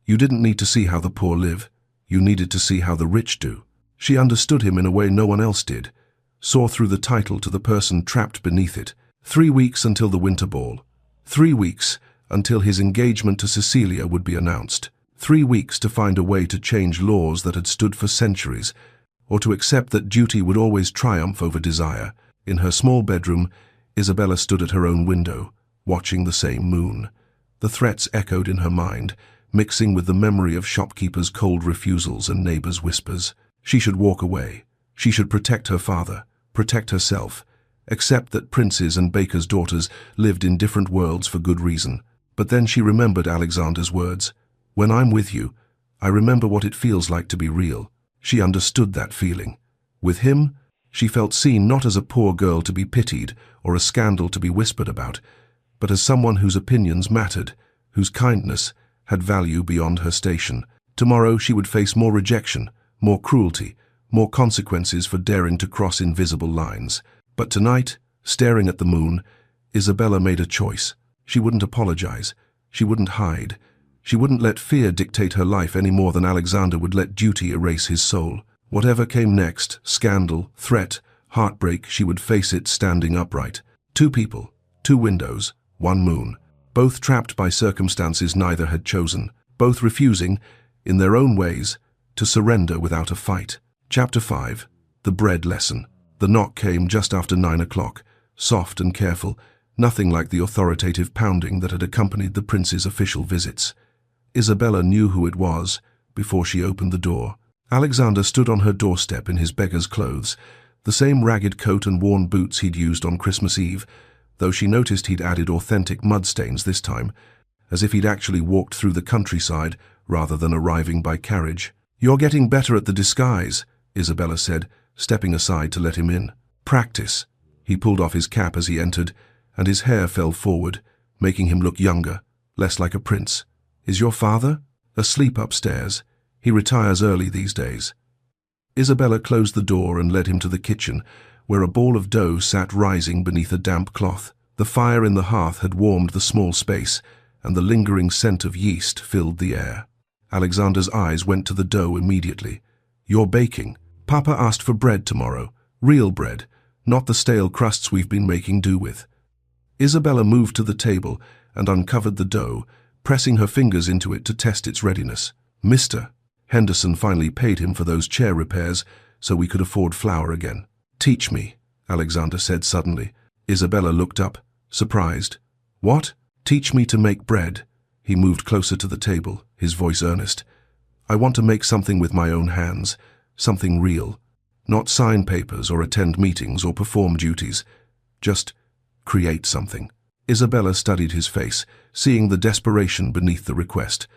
"You didn't need to see how the poor live. You needed to see how the rich do." She understood him in a way no one else did, saw through the title to the person trapped beneath it. 3 weeks until the winter ball. 3 weeks until his engagement to Cecilia would be announced. 3 weeks to find a way to change laws that had stood for centuries, or to accept that duty would always triumph over desire. In her small bedroom, Isabella stood at her own window, watching the same moon. The threats echoed in her mind, mixing with the memory of shopkeepers' cold refusals and neighbors' whispers. She should walk away. She should protect her father, protect herself, accept that princes and bakers' daughters lived in different worlds for good reason. But then she remembered Alexander's words. "When I'm with you, I remember what it feels like to be real." She understood that feeling. With him, she felt seen not as a poor girl to be pitied or a scandal to be whispered about, but as someone whose opinions mattered, whose kindness had value beyond her station. Tomorrow she would face more rejection, more cruelty, more consequences for daring to cross invisible lines. But tonight, staring at the moon, Isabella made a choice. She wouldn't apologize. She wouldn't hide. She wouldn't let fear dictate her life any more than Alexander would let duty erase his soul. Whatever came next, scandal, threat, heartbreak, she would face it standing upright. 2 people, 2 windows, 1 moon, both trapped by circumstances neither had chosen, both refusing, in their own ways, to surrender without a fight. Chapter 5. The Bread Lesson. The knock came just after 9 o'clock, soft and careful, nothing like the authoritative pounding that had accompanied the prince's official visits. Isabella knew who it was before she opened the door. Alexander stood on her doorstep in his beggar's clothes, the same ragged coat and worn boots he'd used on Christmas Eve, though she noticed he'd added authentic mud stains this time, as if he'd actually walked through the countryside rather than arriving by carriage. "You're getting better at the disguise," Isabella said, stepping aside to let him in. "Practice." He pulled off his cap as he entered, and his hair fell forward, making him look younger, less like a prince. "Is your father?" "Asleep upstairs. He retires early these days." Isabella closed the door and led him to the kitchen, where a ball of dough sat rising beneath a damp cloth. The fire in the hearth had warmed the small space, and the lingering scent of yeast filled the air. Alexander's eyes went to the dough immediately. "You're baking. Papa asked for bread tomorrow. Real bread, not the stale crusts we've been making do with." Isabella moved to the table and uncovered the dough, pressing her fingers into it to test its readiness. "Mr. Henderson finally paid him for those chair repairs so we could afford flour again." "Teach me," Alexander said suddenly. Isabella looked up, surprised. "What?" "Teach me to make bread." He moved closer to the table, his voice earnest. "I want to make something with my own hands, something real. Not sign papers or attend meetings or perform duties. Just create something." Isabella studied his face, seeing the desperation beneath the request.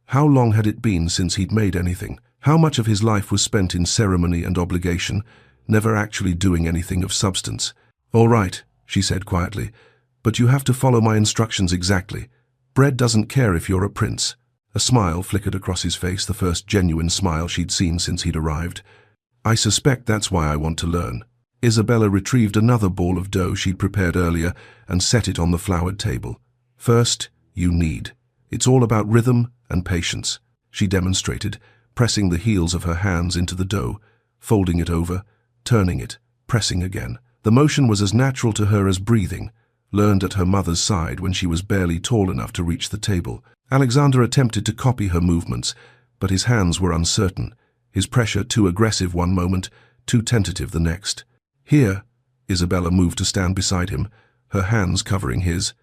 How long had it been since he'd made anything? How much of his life was spent in ceremony and obligation, never actually doing anything of substance? "All right," she said quietly, "but you have to follow my instructions exactly. Bread doesn't care if you're a prince." A smile flickered across his face, the first genuine smile she'd seen since he'd arrived. "I suspect that's why I want to learn." Isabella retrieved another ball of dough she'd prepared earlier and set it on the floured table. "First, you knead. It's all about rhythm and patience," she demonstrated, pressing the heels of her hands into the dough, folding it over, turning it, pressing again. The motion was as natural to her as breathing, learned at her mother's side when she was barely tall enough to reach the table. Alexander attempted to copy her movements, but his hands were uncertain, his pressure too aggressive one moment, too tentative the next. "Here," Isabella moved to stand beside him, her hands covering his.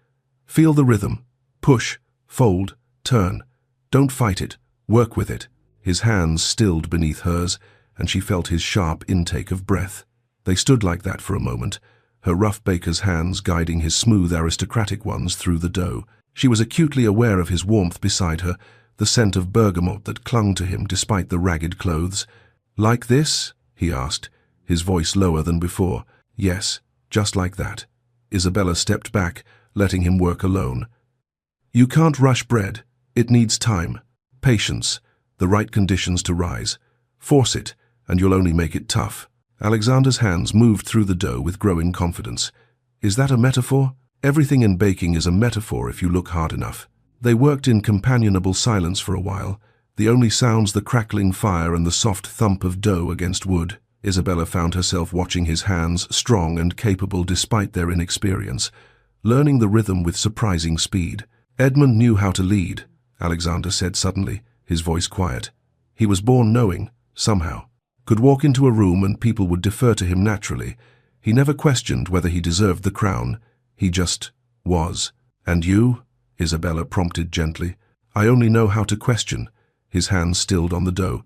"Feel the rhythm. Push, fold, turn. Don't fight it. Work with it." His hands stilled beneath hers, and she felt his sharp intake of breath. They stood like that for a moment, her rough baker's hands guiding his smooth aristocratic ones through the dough. She was acutely aware of his warmth beside her, the scent of bergamot that clung to him despite the ragged clothes. "Like this?" he asked, his voice lower than before. "Yes, just like that." Isabella stepped back, letting him work alone. "You can't rush bread. It needs time, patience, the right conditions to rise. Force it, and you'll only make it tough." Alexander's hands moved through the dough with growing confidence. "Is that a metaphor?" "Everything in baking is a metaphor if you look hard enough." They worked in companionable silence for a while, the only sounds the crackling fire and the soft thump of dough against wood. Isabella found herself watching his hands, strong and capable despite their inexperience, learning the rhythm with surprising speed. "Edmund knew how to lead," Alexander said suddenly, his voice quiet. "He was born knowing, somehow. Could walk into a room and people would defer to him naturally. He never questioned whether he deserved the crown. He just was." "And you?" Isabella prompted gently. "I only know how to question." His hands stilled on the dough.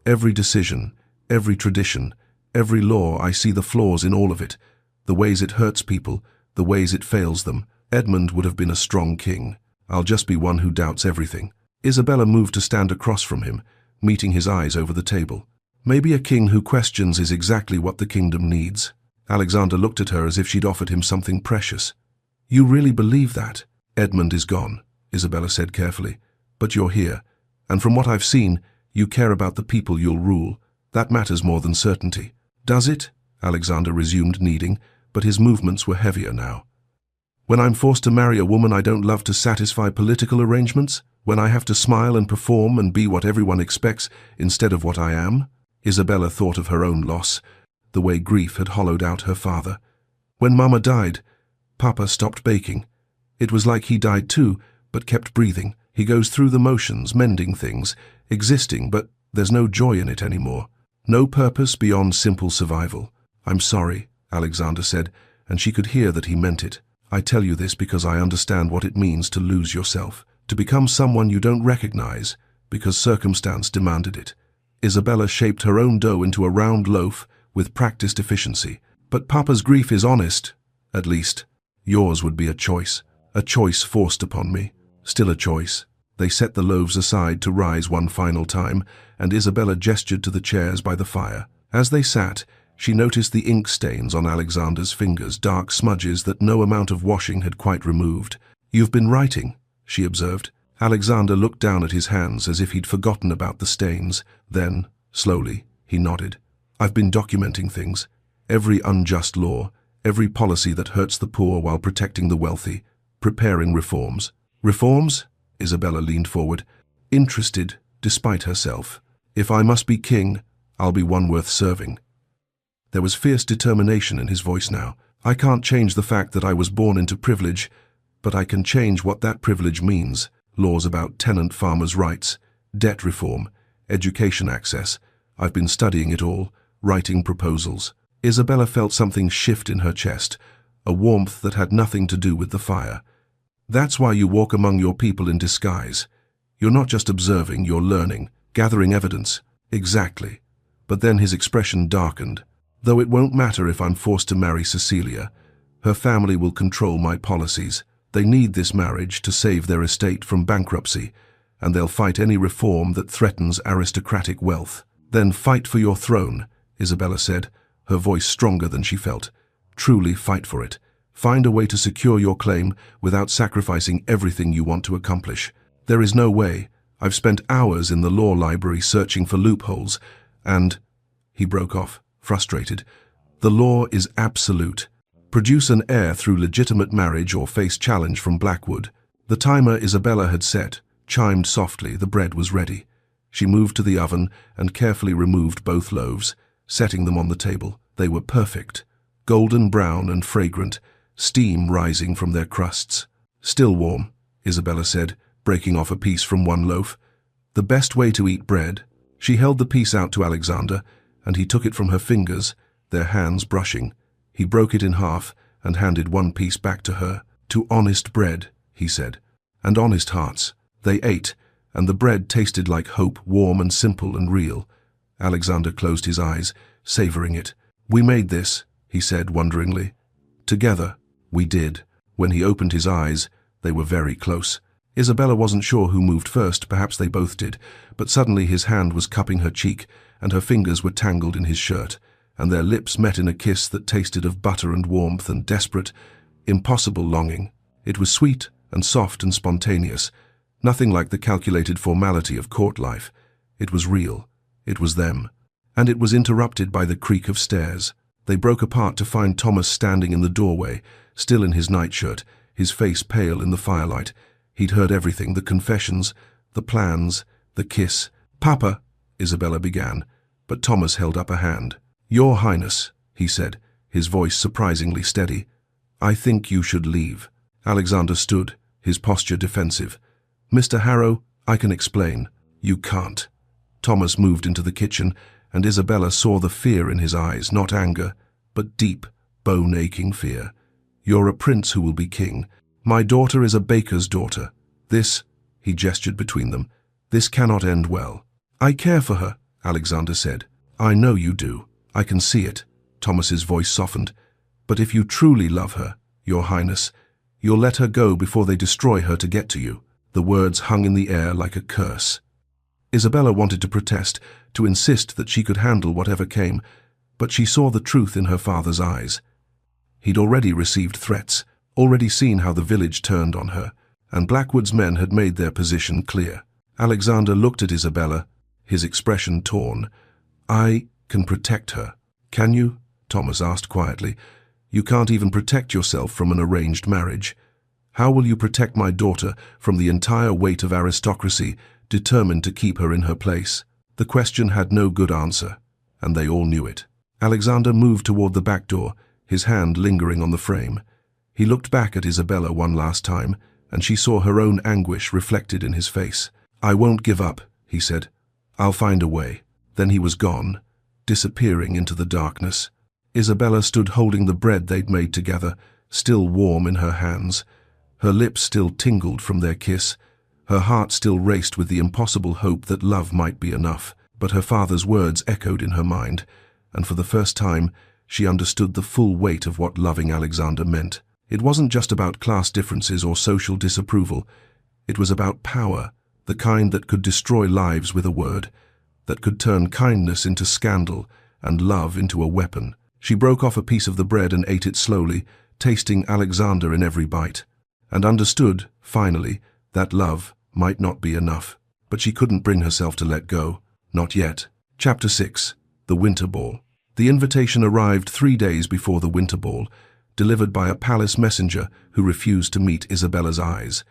"Every decision, every tradition, every law, I see the flaws in all of it, the ways it hurts people, the ways it fails them. Edmund would have been a strong king. I'll just be one who doubts everything." Isabella moved to stand across from him, meeting his eyes over the table. "Maybe a king who questions is exactly what the kingdom needs." Alexander looked at her as if she'd offered him something precious. You really believe that? Edmund is gone, Isabella said carefully. But you're here, and from what I've seen, you care about the people you'll rule. That matters more than certainty. Does it? Alexander resumed kneading, but his movements were heavier now. When I'm forced to marry a woman I don't love to satisfy political arrangements? When I have to smile and perform and be what everyone expects instead of what I am? Isabella thought of her own loss, the way grief had hollowed out her father. When Mama died, Papa stopped baking. It was like he died too, but kept breathing. He goes through the motions, mending things, existing, but there's no joy in it anymore. No purpose beyond simple survival. I'm sorry, Alexander said, and she could hear that he meant it. I tell you this because I understand what it means to lose yourself, to become someone you don't recognize, because circumstance demanded it. Isabella shaped her own dough into a round loaf with practiced efficiency. But Papa's grief is honest, at least. Yours would be a choice forced upon me. Still a choice. They set the loaves aside to rise one final time, and Isabella gestured to the chairs by the fire. As they sat, she noticed the ink stains on Alexander's fingers, dark smudges that no amount of washing had quite removed. You've been writing, she observed. Alexander looked down at his hands as if he'd forgotten about the stains. Then, slowly, he nodded. I've been documenting things. Every unjust law, every policy that hurts the poor while protecting the wealthy, preparing reforms. Reforms? Isabella leaned forward, interested despite herself. If I must be king, I'll be one worth serving. There was fierce determination in his voice now. I can't change the fact that I was born into privilege, but I can change what that privilege means. Laws about tenant farmers' rights, debt reform, education access. I've been studying it all, writing proposals. Isabella felt something shift in her chest, a warmth that had nothing to do with the fire. That's why you walk among your people in disguise. You're not just observing, you're learning, gathering evidence. Exactly. But then his expression darkened. Though it won't matter if I'm forced to marry Cecilia. Her family will control my policies. They need this marriage to save their estate from bankruptcy, and they'll fight any reform that threatens aristocratic wealth. Then fight for your throne, Isabella said, her voice stronger than she felt. Truly fight for it. Find a way to secure your claim without sacrificing everything you want to accomplish. There is no way. I've spent hours in the law library searching for loopholes, and... He broke off, frustrated. The law is absolute. Produce an heir through legitimate marriage or face challenge from Blackwood. The timer Isabella had set chimed softly. The bread was ready. She moved to the oven and carefully removed both loaves, setting them on the table. They were perfect, golden brown and fragrant, steam rising from their crusts. Still warm, Isabella said, breaking off a piece from one loaf. The best way to eat bread. She held the piece out to Alexander, and he took it from her fingers, their hands brushing. He broke it in half and handed one piece back to her. To honest bread, he said, and honest hearts. They ate, and the bread tasted like hope, warm and simple and real. Alexander closed his eyes, savoring it. We made this, he said wonderingly. Together, we did. When he opened his eyes, they were very close. Isabella wasn't sure who moved first, perhaps they both did, but suddenly his hand was cupping her cheek, and her fingers were tangled in his shirt, and their lips met in a kiss that tasted of butter and warmth and desperate, impossible longing. It was sweet and soft and spontaneous, nothing like the calculated formality of court life. It was real. It was them. And it was interrupted by the creak of stairs. They broke apart to find Thomas standing in the doorway, still in his nightshirt, his face pale in the firelight. He'd heard everything, the confessions, the plans, the kiss. Papa, Isabella began, but Thomas held up a hand. Your Highness, he said, his voice surprisingly steady. I think you should leave. Alexander stood, his posture defensive. Mr. Harrow, I can explain. You can't. Thomas moved into the kitchen, and Isabella saw the fear in his eyes, not anger, but deep, bone-aching fear. You're a prince who will be king. My daughter is a baker's daughter. This, he gestured between them, this cannot end well. I care for her, Alexander said. I know you do. I can see it. Thomas's voice softened. But if you truly love her, Your Highness, you'll let her go before they destroy her to get to you. The words hung in the air like a curse. Isabella wanted to protest, to insist that she could handle whatever came, but she saw the truth in her father's eyes. He'd already received threats, already seen how the village turned on her, and Blackwood's men had made their position clear. Alexander looked at Isabella, his expression torn. "I can protect her." "Can you?" Thomas asked quietly. "You can't even protect yourself from an arranged marriage. How will you protect my daughter from the entire weight of aristocracy determined to keep her in her place?" The question had no good answer, and they all knew it. Alexander moved toward the back door, his hand lingering on the frame. He looked back at Isabella one last time, and she saw her own anguish reflected in his face. "I won't give up," he said. "I'll find a way." Then he was gone, disappearing into the darkness. Isabella stood holding the bread they'd made together, still warm in her hands. Her lips still tingled from their kiss. Her heart still raced with the impossible hope that love might be enough. But her father's words echoed in her mind, and for the first time, she understood the full weight of what loving Alexander meant. It wasn't just about class differences or social disapproval. It was about power, the kind that could destroy lives with a word, that could turn kindness into scandal and love into a weapon. She broke off a piece of the bread and ate it slowly, tasting Alexander in every bite, and understood, finally, that love might not be enough. But she couldn't bring herself to let go. Not yet. Chapter 6. The Winter Ball. The invitation arrived 3 days before the Winter Ball, delivered by a palace messenger who refused to meet Isabella's eyes.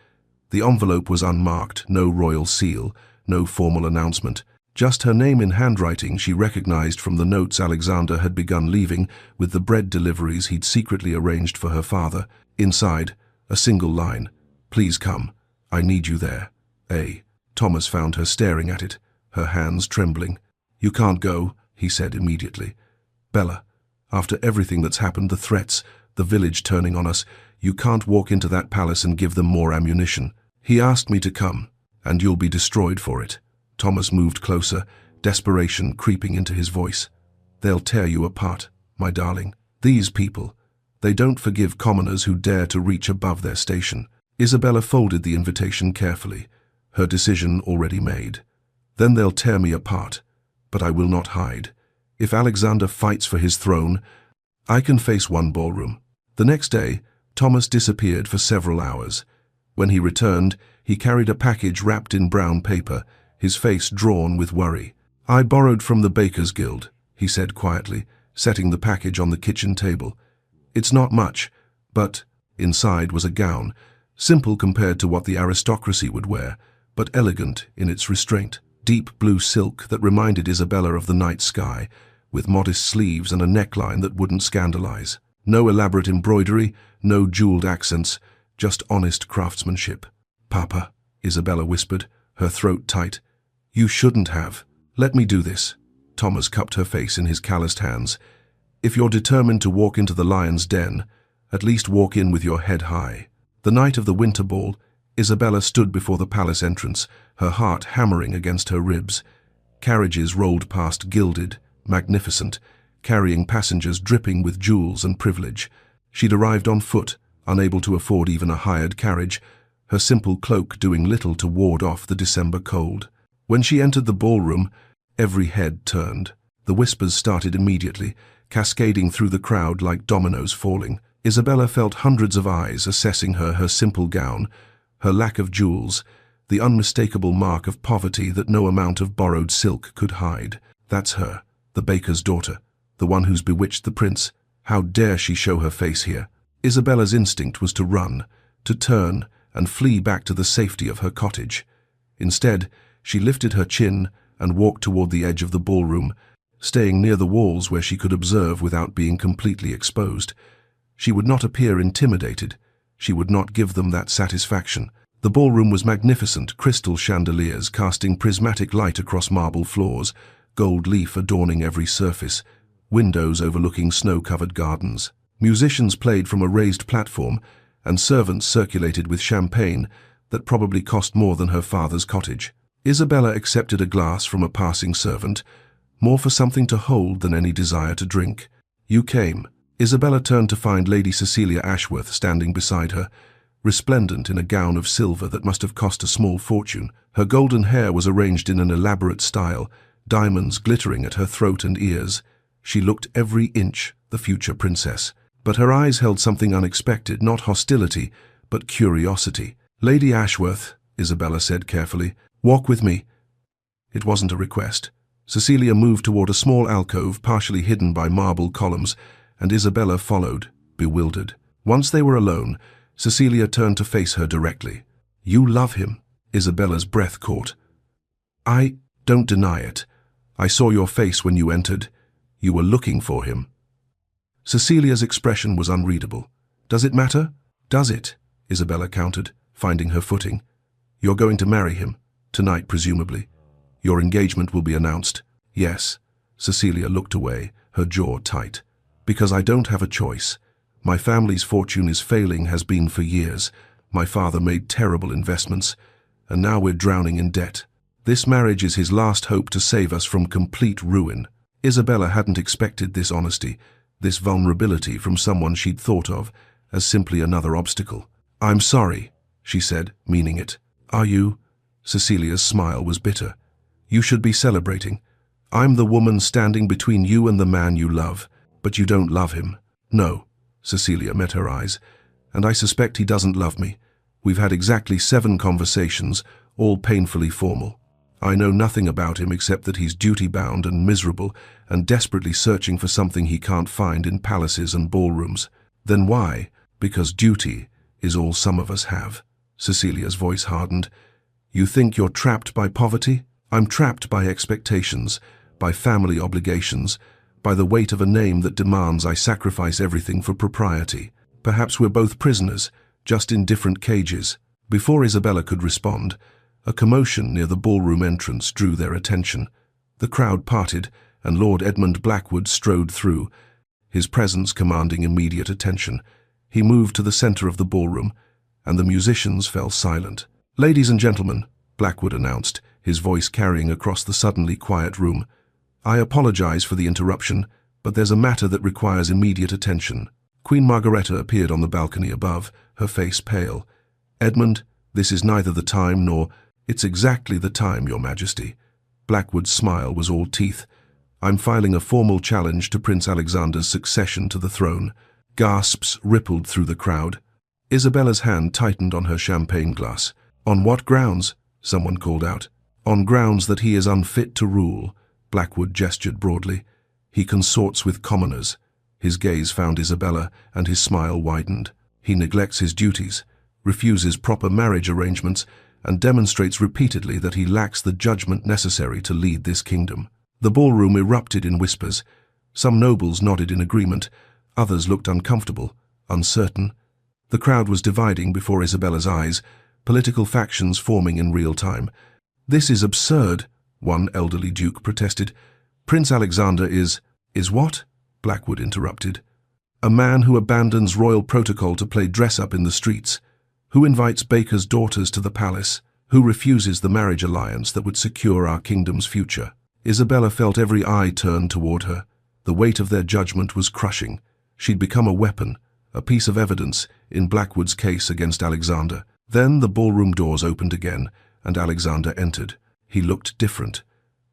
The envelope was unmarked, no royal seal, no formal announcement. Just her name in handwriting she recognized from the notes Alexander had begun leaving with the bread deliveries he'd secretly arranged for her father. Inside, a single line. "Please come. I need you there. A." Thomas found her staring at it, her hands trembling. "You can't go," he said immediately. "Bella, after everything that's happened, the threats, the village turning on us, you can't walk into that palace and give them more ammunition. He asked me to come, and you'll be destroyed for it." Thomas moved closer, desperation creeping into his voice. "They'll tear you apart, my darling. These people, they don't forgive commoners who dare to reach above their station." Isabella folded the invitation carefully, her decision already made. "Then they'll tear me apart, but I will not hide. If Alexander fights for his throne, I can face one ballroom." The next day, Thomas disappeared for several hours. When he returned, he carried a package wrapped in brown paper, his face drawn with worry. "I borrowed from the Bakers' Guild," he said quietly, setting the package on the kitchen table. "It's not much, but—" Inside was a gown, simple compared to what the aristocracy would wear, but elegant in its restraint. Deep blue silk that reminded Isabella of the night sky, with modest sleeves and a neckline that wouldn't scandalize. No elaborate embroidery, no jeweled accents, just honest craftsmanship. "Papa," Isabella whispered, her throat tight. "You shouldn't have. Let me do this." Thomas cupped her face in his calloused hands. "If you're determined to walk into the lion's den, at least walk in with your head high." The night of the Winter Ball, Isabella stood before the palace entrance, her heart hammering against her ribs. Carriages rolled past, gilded, magnificent, carrying passengers dripping with jewels and privilege. She'd arrived on foot, unable to afford even a hired carriage, her simple cloak doing little to ward off the December cold. When she entered the ballroom, every head turned. The whispers started immediately, cascading through the crowd like dominoes falling. Isabella felt hundreds of eyes assessing her simple gown, her lack of jewels, the unmistakable mark of poverty that no amount of borrowed silk could hide. That's her, the baker's daughter, the one who's bewitched the prince. How dare she show her face here? Isabella's instinct was to run, to turn, and flee back to the safety of her cottage. Instead, she lifted her chin and walked toward the edge of the ballroom, staying near the walls where she could observe without being completely exposed. She would not appear intimidated. She would not give them that satisfaction. The ballroom was magnificent, crystal chandeliers casting prismatic light across marble floors, gold leaf adorning every surface, windows overlooking snow-covered gardens. Musicians played from a raised platform, and servants circulated with champagne that probably cost more than her father's cottage. Isabella accepted a glass from a passing servant, more for something to hold than any desire to drink. "You came." Isabella turned to find Lady Cecilia Ashworth standing beside her, resplendent in a gown of silver that must have cost a small fortune. Her golden hair was arranged in an elaborate style, diamonds glittering at her throat and ears. She looked every inch the future princess. But her eyes held something unexpected, not hostility, but curiosity. "Lady Ashworth," Isabella said carefully, "walk with me." It wasn't a request. Cecilia moved toward a small alcove partially hidden by marble columns, and Isabella followed, bewildered. Once they were alone, Cecilia turned to face her directly. "You love him," Isabella's breath caught. "I don't deny it. I saw your face when you entered. You were looking for him." Cecilia's expression was unreadable. "Does it matter?" "Does it?" Isabella countered, finding her footing. "You're going to marry him, tonight presumably. Your engagement will be announced." "Yes." Cecilia looked away, her jaw tight. "Because I don't have a choice. My family's fortune is failing, has been for years. My father made terrible investments, and now we're drowning in debt. This marriage is his last hope to save us from complete ruin." Isabella hadn't expected this honesty, this vulnerability from someone she'd thought of as simply another obstacle. "I'm sorry," she said, meaning it. "Are you?" Cecilia's smile was bitter. "You should be celebrating. I'm the woman standing between you and the man you love, but you don't love him." "No." Cecilia met her eyes. "And I suspect he doesn't love me. We've had exactly 7 conversations, all painfully formal. I know nothing about him except that he's duty-bound and miserable and desperately searching for something he can't find in palaces and ballrooms." "Then why?" "Because duty is all some of us have." Cecilia's voice hardened. "You think you're trapped by poverty? I'm trapped by expectations, by family obligations, by the weight of a name that demands I sacrifice everything for propriety. Perhaps we're both prisoners, just in different cages." Before Isabella could respond, a commotion near the ballroom entrance drew their attention. The crowd parted, and Lord Edmund Blackwood strode through, his presence commanding immediate attention. He moved to the center of the ballroom, and the musicians fell silent. "Ladies and gentlemen," Blackwood announced, his voice carrying across the suddenly quiet room, "I apologize for the interruption, but there's a matter that requires immediate attention." Queen Margareta appeared on the balcony above, her face pale. "Edmund, this is neither the time nor—" "It's exactly the time, Your Majesty." Blackwood's smile was all teeth. "I'm filing a formal challenge to Prince Alexander's succession to the throne." Gasps rippled through the crowd. Isabella's hand tightened on her champagne glass. "On what grounds?" someone called out. "On grounds that he is unfit to rule," Blackwood gestured broadly. "He consorts with commoners." His gaze found Isabella, and his smile widened. "He neglects his duties, refuses proper marriage arrangements, and demonstrates repeatedly that he lacks the judgment necessary to lead this kingdom." The ballroom erupted in whispers. Some nobles nodded in agreement, others looked uncomfortable, uncertain. The crowd was dividing before Isabella's eyes, political factions forming in real time. "This is absurd," one elderly duke protested. "Prince Alexander is—" "Is what?" Blackwood interrupted. "A man who abandons royal protocol to play dress-up in the streets, who invites baker's daughters to the palace, who refuses the marriage alliance that would secure our kingdom's future." Isabella felt every eye turn toward her. The weight of their judgment was crushing. She'd become a weapon, a piece of evidence in Blackwood's case against Alexander. Then the ballroom doors opened again, and Alexander entered. He looked different.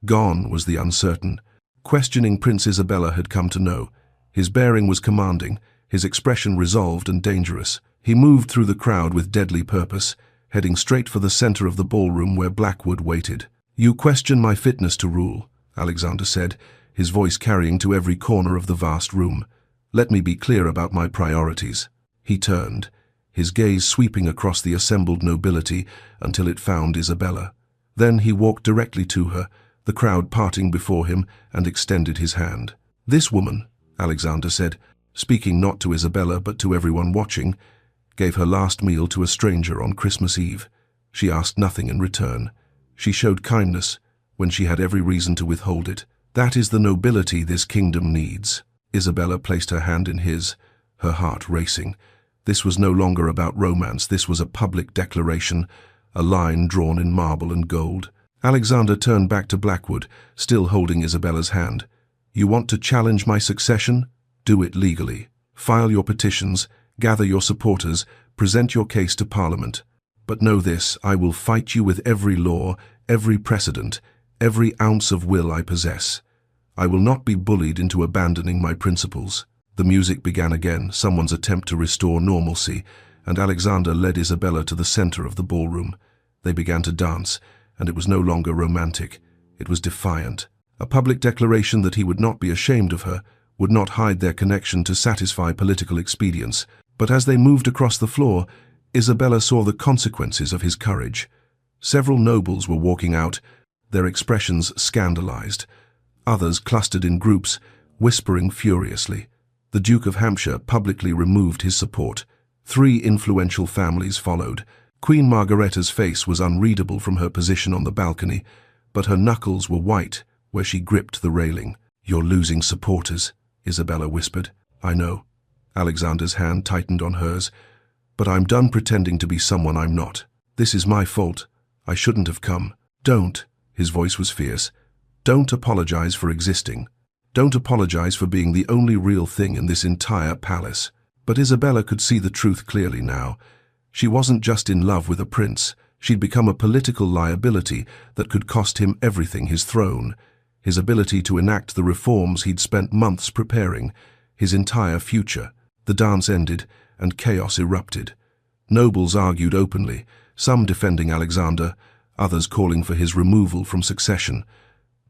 Gone was the uncertain, questioning Prince Isabella had come to know. His bearing was commanding, his expression resolved and dangerous. He moved through the crowd with deadly purpose, heading straight for the center of the ballroom where Blackwood waited. "You question my fitness to rule," Alexander said, his voice carrying to every corner of the vast room. "Let me be clear about my priorities." He turned, his gaze sweeping across the assembled nobility until it found Isabella. Then he walked directly to her, the crowd parting before him, and extended his hand. "This woman," Alexander said, speaking not to Isabella but to everyone watching, "gave her last meal to a stranger on Christmas Eve. She asked nothing in return. She showed kindness when she had every reason to withhold it. That is the nobility this kingdom needs." Isabella placed her hand in his, her heart racing. This was no longer about romance, this was a public declaration, a line drawn in marble and gold. Alexander turned back to Blackwood, still holding Isabella's hand. "You want to challenge my succession? Do it legally. File your petitions, gather your supporters, present your case to Parliament. But know this, I will fight you with every law, every precedent, every ounce of will I possess. I will not be bullied into abandoning my principles." The music began again, someone's attempt to restore normalcy, and Alexander led Isabella to the center of the ballroom. They began to dance, and it was no longer romantic. It was defiant. A public declaration that he would not be ashamed of her, would not hide their connection to satisfy political expedience. But as they moved across the floor, Isabella saw the consequences of his courage. Several nobles were walking out, their expressions scandalized. Others clustered in groups, whispering furiously. The Duke of Hampshire publicly removed his support. 3 influential families followed. Queen Margaretta's face was unreadable from her position on the balcony, but her knuckles were white where she gripped the railing. "You're losing supporters," Isabella whispered. "I know." Alexander's hand tightened on hers. "But I'm done pretending to be someone I'm not. This is my fault. I shouldn't have come." "Don't," his voice was fierce. "Don't apologize for existing. Don't apologize for being the only real thing in this entire palace." But Isabella could see the truth clearly now. She wasn't just in love with a prince. She'd become a political liability that could cost him everything: his throne, his ability to enact the reforms he'd spent months preparing, his entire future. The dance ended, and chaos erupted. Nobles argued openly, some defending Alexander, others calling for his removal from succession.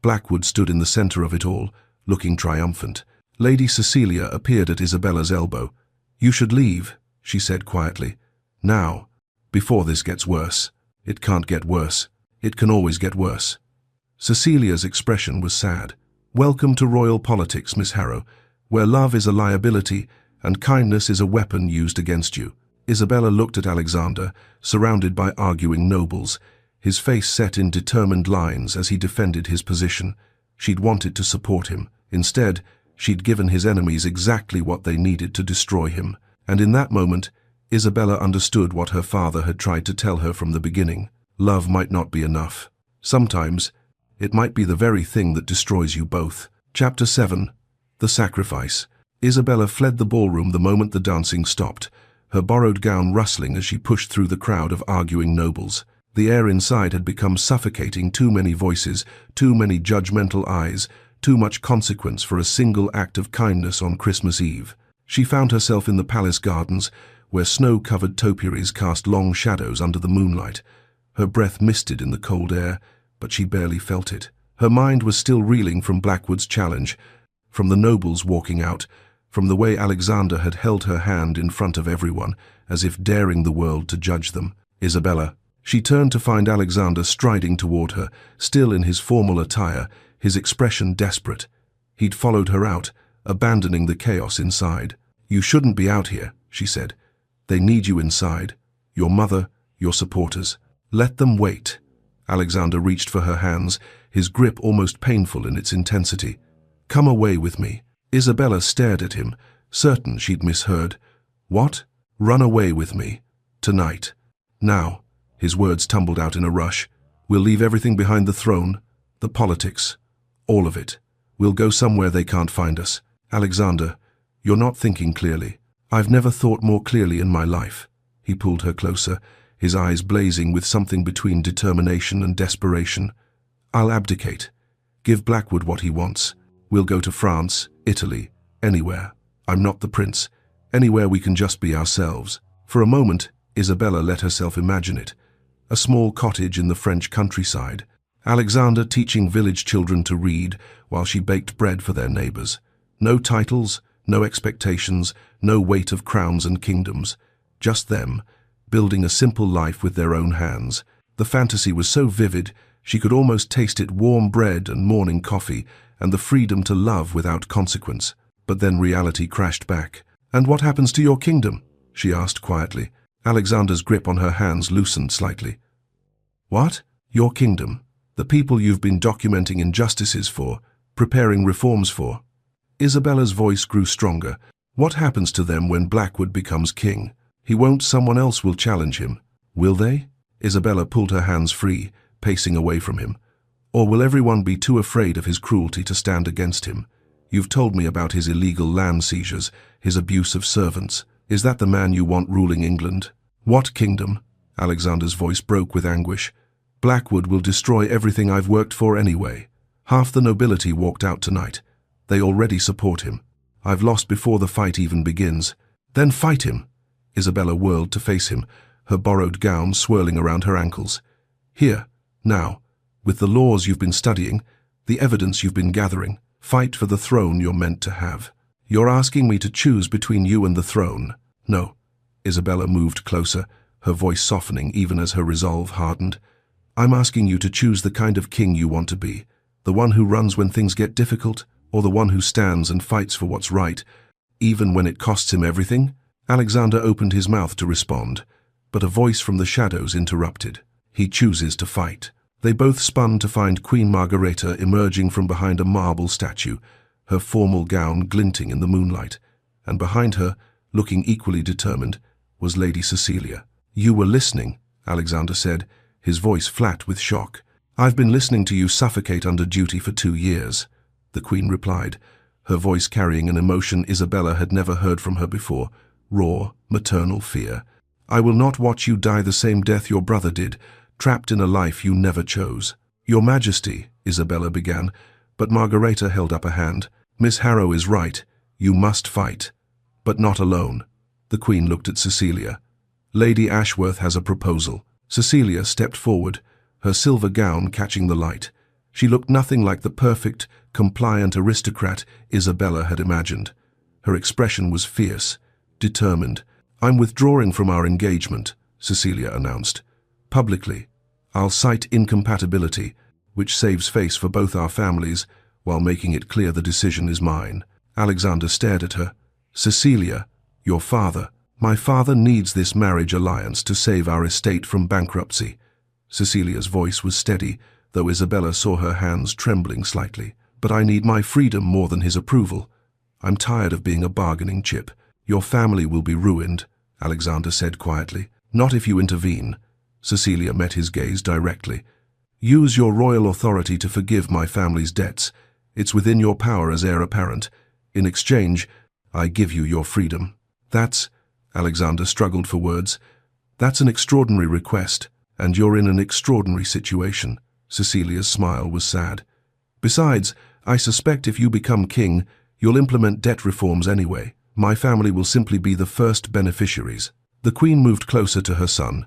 Blackwood stood in the center of it all, looking triumphant. Lady Cecilia appeared at Isabella's elbow. "You should leave," she said quietly. "Now, before this gets worse." "It can't get worse. It can always get worse." Cecilia's expression was sad. "Welcome to royal politics, Miss Harrow, where love is a liability and kindness is a weapon used against you." Isabella looked at Alexander, surrounded by arguing nobles, his face set in determined lines as he defended his position. She'd wanted to support him. Instead, she'd given his enemies exactly what they needed to destroy him. And in that moment, Isabella understood what her father had tried to tell her from the beginning. Love might not be enough. Sometimes, it might be the very thing that destroys you both. Chapter 7. The Sacrifice. Isabella fled the ballroom the moment the dancing stopped, her borrowed gown rustling as she pushed through the crowd of arguing nobles. The air inside had become suffocating: too many voices, too many judgmental eyes, too much consequence for a single act of kindness on Christmas Eve. She found herself in the palace gardens, where snow-covered topiaries cast long shadows under the moonlight. Her breath misted in the cold air, but she barely felt it. Her mind was still reeling from Blackwood's challenge, from the nobles walking out, from the way Alexander had held her hand in front of everyone, as if daring the world to judge them. "Isabella." She turned to find Alexander striding toward her, still in his formal attire, his expression desperate. He'd followed her out, abandoning the chaos inside. "You shouldn't be out here," she said. "They need you inside. Your mother, your supporters. Let them wait." Alexander reached for her hands, his grip almost painful in its intensity. "Come away with me." Isabella stared at him, certain she'd misheard. "What?" "Run away with me. Tonight. Now." His words tumbled out in a rush. "We'll leave everything behind: the throne, the politics, all of it. We'll go somewhere they can't find us." "Alexander, you're not thinking clearly." "I've never thought more clearly in my life." He pulled her closer, his eyes blazing with something between determination and desperation. "I'll abdicate. Give Blackwood what he wants. We'll go to France, Italy, anywhere. I'm not the prince. Anywhere we can just be ourselves." For a moment, Isabella let herself imagine it. A small cottage in the French countryside. Alexander teaching village children to read while she baked bread for their neighbors. No titles, no expectations, no weight of crowns and kingdoms. Just them, building a simple life with their own hands. The fantasy was so vivid, she could almost taste it: warm bread and morning coffee, and the freedom to love without consequence. But then reality crashed back. "And what happens to your kingdom?" she asked quietly. Alexander's grip on her hands loosened slightly. "What? Your kingdom? The people you've been documenting injustices for, preparing reforms for?" Isabella's voice grew stronger. "What happens to them when Blackwood becomes king? He won't. Someone else will challenge him. Will they?" Isabella pulled her hands free, pacing away from him. "Or will everyone be too afraid of his cruelty to stand against him? You've told me about his illegal land seizures, his abuse of servants. Is that the man you want ruling England?" "What kingdom?" Alexander's voice broke with anguish. "Blackwood will destroy everything I've worked for anyway. Half the nobility walked out tonight. They already support him. I've lost before the fight even begins." "Then fight him." Isabella whirled to face him, her borrowed gown swirling around her ankles. "Here, now, with the laws you've been studying, the evidence you've been gathering, fight for the throne you're meant to have." "You're asking me to choose between you and the throne?" "No." Isabella moved closer, her voice softening even as her resolve hardened. "I'm asking you to choose the kind of king you want to be, the one who runs when things get difficult, or the one who stands and fights for what's right, even when it costs him everything?" Alexander opened his mouth to respond, but a voice from the shadows interrupted. "He chooses to fight." They both spun to find Queen Margareta emerging from behind a marble statue, her formal gown glinting in the moonlight, and behind her, looking equally determined, was Lady Cecilia. "You were listening," Alexander said, his voice flat with shock. "I've been listening to you suffocate under duty for 2 years," the Queen replied, her voice carrying an emotion Isabella had never heard from her before, raw, maternal fear. "I will not watch you die the same death your brother did, trapped in a life you never chose." "Your Majesty," Isabella began, but Margareta held up a hand. "Miss Harrow is right. You must fight. But not alone." The Queen looked at Cecilia. "Lady Ashworth has a proposal." Cecilia stepped forward, her silver gown catching the light. She looked nothing like the perfect, compliant aristocrat Isabella had imagined. Her expression was fierce, determined. "I'm withdrawing from our engagement," Cecilia announced. "Publicly. I'll cite incompatibility, which saves face for both our families, while making it clear the decision is mine." Alexander stared at her. "Cecilia, your father." "My father needs this marriage alliance to save our estate from bankruptcy." Cecilia's voice was steady, though Isabella saw her hands trembling slightly. "But I need my freedom more than his approval. I'm tired of being a bargaining chip." "Your family will be ruined," Alexander said quietly. "Not if you intervene." Cecilia met his gaze directly. "Use your royal authority to forgive my family's debts. It's within your power as heir apparent. In exchange, I give you your freedom." "That's," Alexander struggled for words, "that's an extraordinary request, and you're in an extraordinary situation." Cecilia's smile was sad. "Besides, I suspect if you become king, you'll implement debt reforms anyway. My family will simply be the first beneficiaries." The Queen moved closer to her son.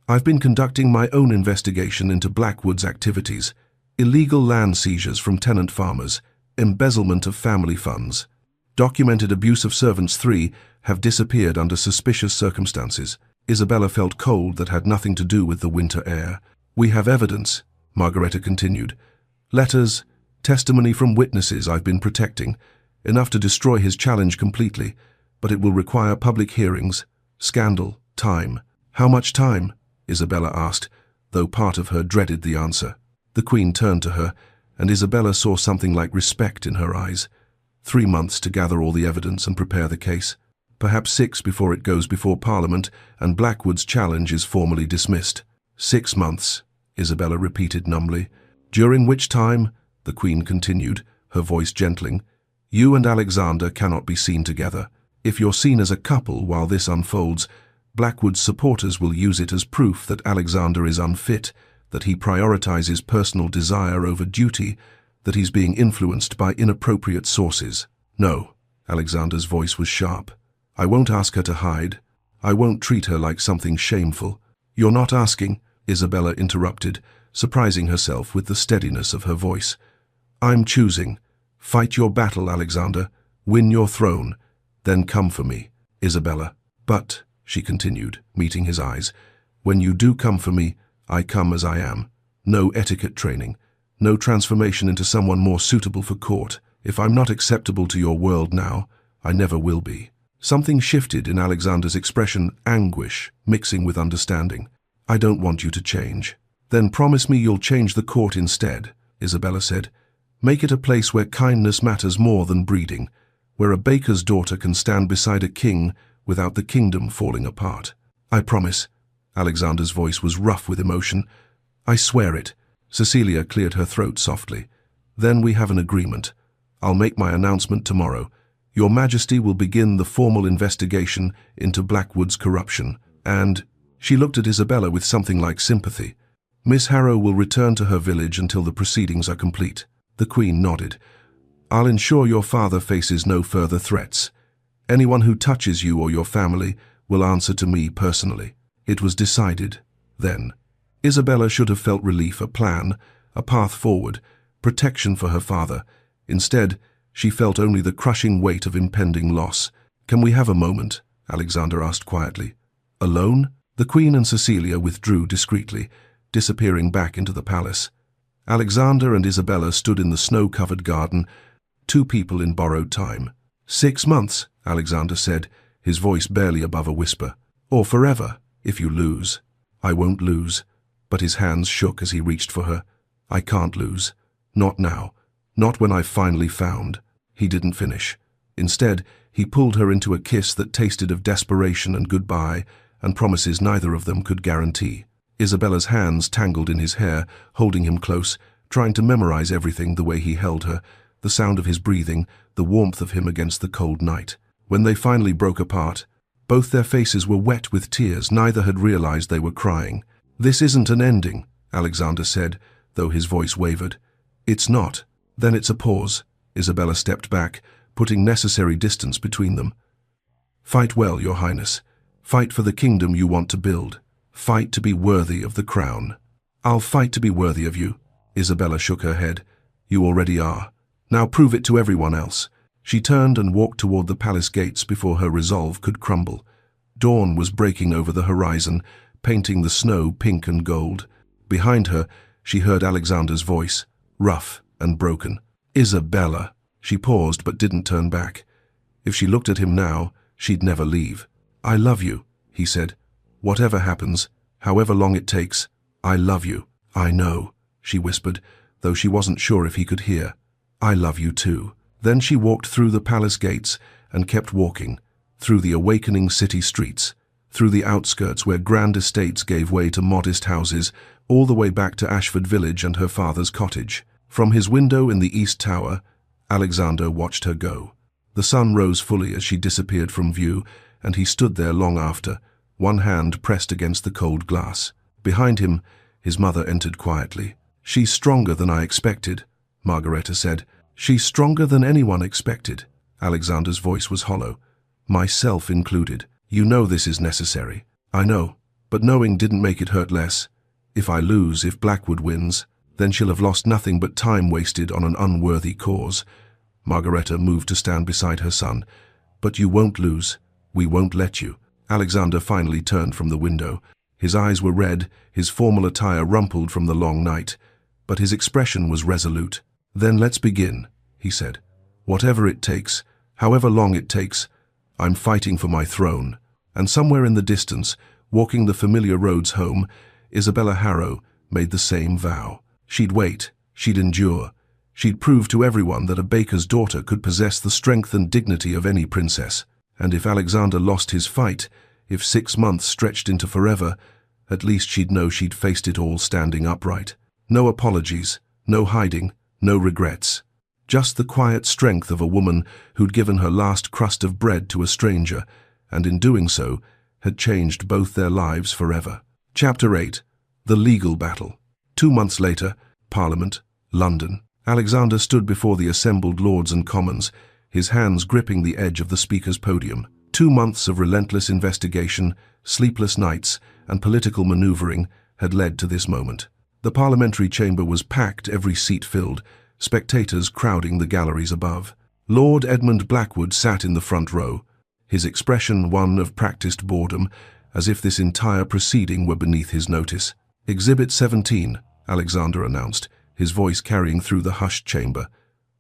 "I've been conducting my own investigation into Blackwood's activities, illegal land seizures from tenant farmers, embezzlement of family funds. Documented abuse of servants 3 have disappeared under suspicious circumstances." Isabella felt cold that had nothing to do with the winter air. "We have evidence," Margareta continued. "Letters, testimony from witnesses I've been protecting, enough to destroy his challenge completely, but it will require public hearings, scandal, time." "How much time?" Isabella asked, though part of her dreaded the answer. The Queen turned to her, and Isabella saw something like respect in her eyes. 3 months to gather all the evidence and prepare the case. Perhaps 6 before it goes before Parliament and Blackwood's challenge is formally dismissed. 6 months, Isabella repeated numbly. "During which time," the Queen continued, her voice gentling, "you and Alexander cannot be seen together. If you're seen as a couple while this unfolds, Blackwood's supporters will use it as proof that Alexander is unfit, that he prioritizes personal desire over duty, that he's being influenced by inappropriate sources." "No," Alexander's voice was sharp. "I won't ask her to hide. I won't treat her like something shameful." "You're not asking," Isabella interrupted, surprising herself with the steadiness of her voice. "I'm choosing. Fight your battle, Alexander. Win your throne. Then come for me, Isabella." "But," she continued, meeting his eyes, "when you do come for me, I come as I am. No etiquette training. No transformation into someone more suitable for court. If I'm not acceptable to your world now, I never will be." Something shifted in Alexander's expression, anguish, mixing with understanding. "I don't want you to change." "Then promise me you'll change the court instead," Isabella said. "Make it a place where kindness matters more than breeding, where a baker's daughter can stand beside a king without the kingdom falling apart." "I promise." Alexander's voice was rough with emotion. "I swear it." Cecilia cleared her throat softly. "Then we have an agreement. I'll make my announcement tomorrow. Your Majesty will begin the formal investigation into Blackwood's corruption, and—" She looked at Isabella with something like sympathy. "Miss Harrow will return to her village until the proceedings are complete." The Queen nodded. I'll ensure your father faces no further threats. Anyone who touches you or your family will answer to me personally." It was decided, then. Isabella should have felt relief, a plan, a path forward, protection for her father. Instead, she felt only the crushing weight of impending loss. "Can we have a moment?" Alexander asked quietly. "Alone?" The Queen and Cecilia withdrew discreetly, disappearing back into the palace. Alexander and Isabella stood in the snow-covered garden, two people in borrowed time. 6 months, Alexander said, his voice barely above a whisper. "Or forever, if you lose." "I won't lose." But his hands shook as he reached for her. "I can't lose. Not now. Not when I've finally found." He didn't finish. Instead, he pulled her into a kiss that tasted of desperation and goodbye, and promises neither of them could guarantee. Isabella's hands tangled in his hair, holding him close, trying to memorize everything the way he held her, the sound of his breathing, the warmth of him against the cold night. When they finally broke apart, both their faces were wet with tears. Neither had realized they were crying. "This isn't an ending," Alexander said, though his voice wavered. "It's not." "Then it's a pause." Isabella stepped back, putting necessary distance between them. "Fight well, Your Highness. Fight for the kingdom you want to build. Fight to be worthy of the crown." "I'll fight to be worthy of you." Isabella shook her head. "You already are. Now prove it to everyone else." She turned and walked toward the palace gates before her resolve could crumble. Dawn was breaking over the horizon, painting the snow pink and gold. Behind her, she heard Alexander's voice, rough and broken. "Isabella." She paused but didn't turn back. If she looked at him now, she'd never leave. "I love you," he said. "Whatever happens, however long it takes, I love you." "I know," she whispered, though she wasn't sure if he could hear. "I love you too." Then she walked through the palace gates and kept walking, through the awakening city streets, through the outskirts where grand estates gave way to modest houses, all the way back to Ashford Village and her father's cottage. From his window in the East Tower, Alexander watched her go. The sun rose fully as she disappeared from view, and he stood there long after, one hand pressed against the cold glass. Behind him, his mother entered quietly. "She's stronger than I expected," Margareta said. "She's stronger than anyone expected." Alexander's voice was hollow. "Myself included. You know this is necessary." "I know, but knowing didn't make it hurt less. If I lose, if Blackwood wins, then she'll have lost nothing but time wasted on an unworthy cause." Margareta moved to stand beside her son. "But you won't lose. We won't let you." Alexander finally turned from the window. His eyes were red, his formal attire rumpled from the long night, but his expression was resolute. "Then let's begin," he said. "Whatever it takes, however long it takes, I'm fighting for my throne." And somewhere in the distance, walking the familiar roads home, Isabella Harrow made the same vow. She'd wait, she'd endure, she'd prove to everyone that a baker's daughter could possess the strength and dignity of any princess. And if Alexander lost his fight, if 6 months stretched into forever, at least she'd know she'd faced it all standing upright. No apologies, no hiding, no regrets. Just the quiet strength of a woman who'd given her last crust of bread to a stranger, and in doing so, had changed both their lives forever. Chapter 8. The Legal Battle. 2 months later, Parliament, London. Alexander stood before the assembled Lords and Commons, his hands gripping the edge of the Speaker's podium. 2 months of relentless investigation, sleepless nights, and political maneuvering had led to this moment. The parliamentary chamber was packed, every seat filled, spectators crowding the galleries above. Lord Edmund Blackwood sat in the front row, his expression one of practiced boredom, as if this entire proceeding were beneath his notice. "Exhibit 17, Alexander announced, his voice carrying through the hushed chamber.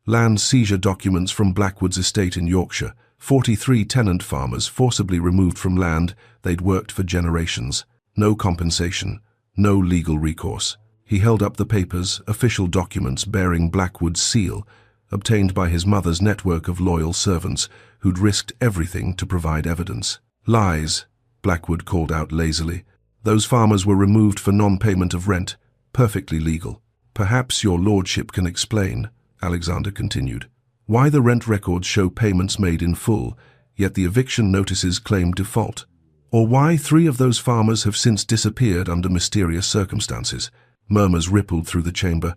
"Land seizure documents from Blackwood's estate in Yorkshire. 43 tenant farmers forcibly removed from land they'd worked for generations. No compensation, no legal recourse." He held up the papers, official documents bearing Blackwood's seal, obtained by his mother's network of loyal servants who'd risked everything to provide evidence. "Lies," Blackwood called out lazily. "Those farmers were removed for non-payment of rent, perfectly legal." "Perhaps your lordship can explain," Alexander continued, "why the rent records show payments made in full, yet the eviction notices claim default. Or why 3 of those farmers have since disappeared under mysterious circumstances." Murmurs rippled through the chamber.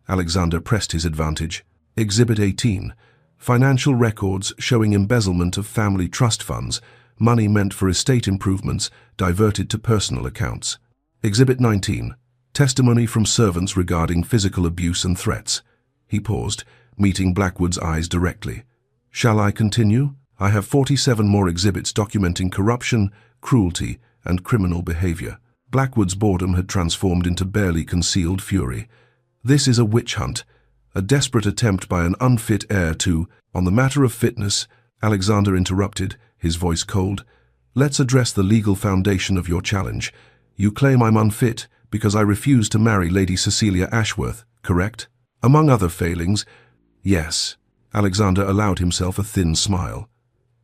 Alexander pressed his advantage. Exhibit 18. Financial records showing embezzlement of family trust funds, money meant for estate improvements diverted to personal accounts. Exhibit 19. Testimony from servants regarding physical abuse and threats. He paused, meeting Blackwood's eyes directly. Shall I continue? I have 47 more exhibits documenting corruption, cruelty, and criminal behavior. Blackwood's boredom had transformed into barely concealed fury. This is a witch hunt, a desperate attempt by an unfit heir to— On the matter of fitness, Alexander interrupted, his voice cold. Let's address the legal foundation of your challenge. You claim I'm unfit because I refuse to marry Lady Cecilia Ashworth, correct? Among other failings, yes. Alexander allowed himself a thin smile.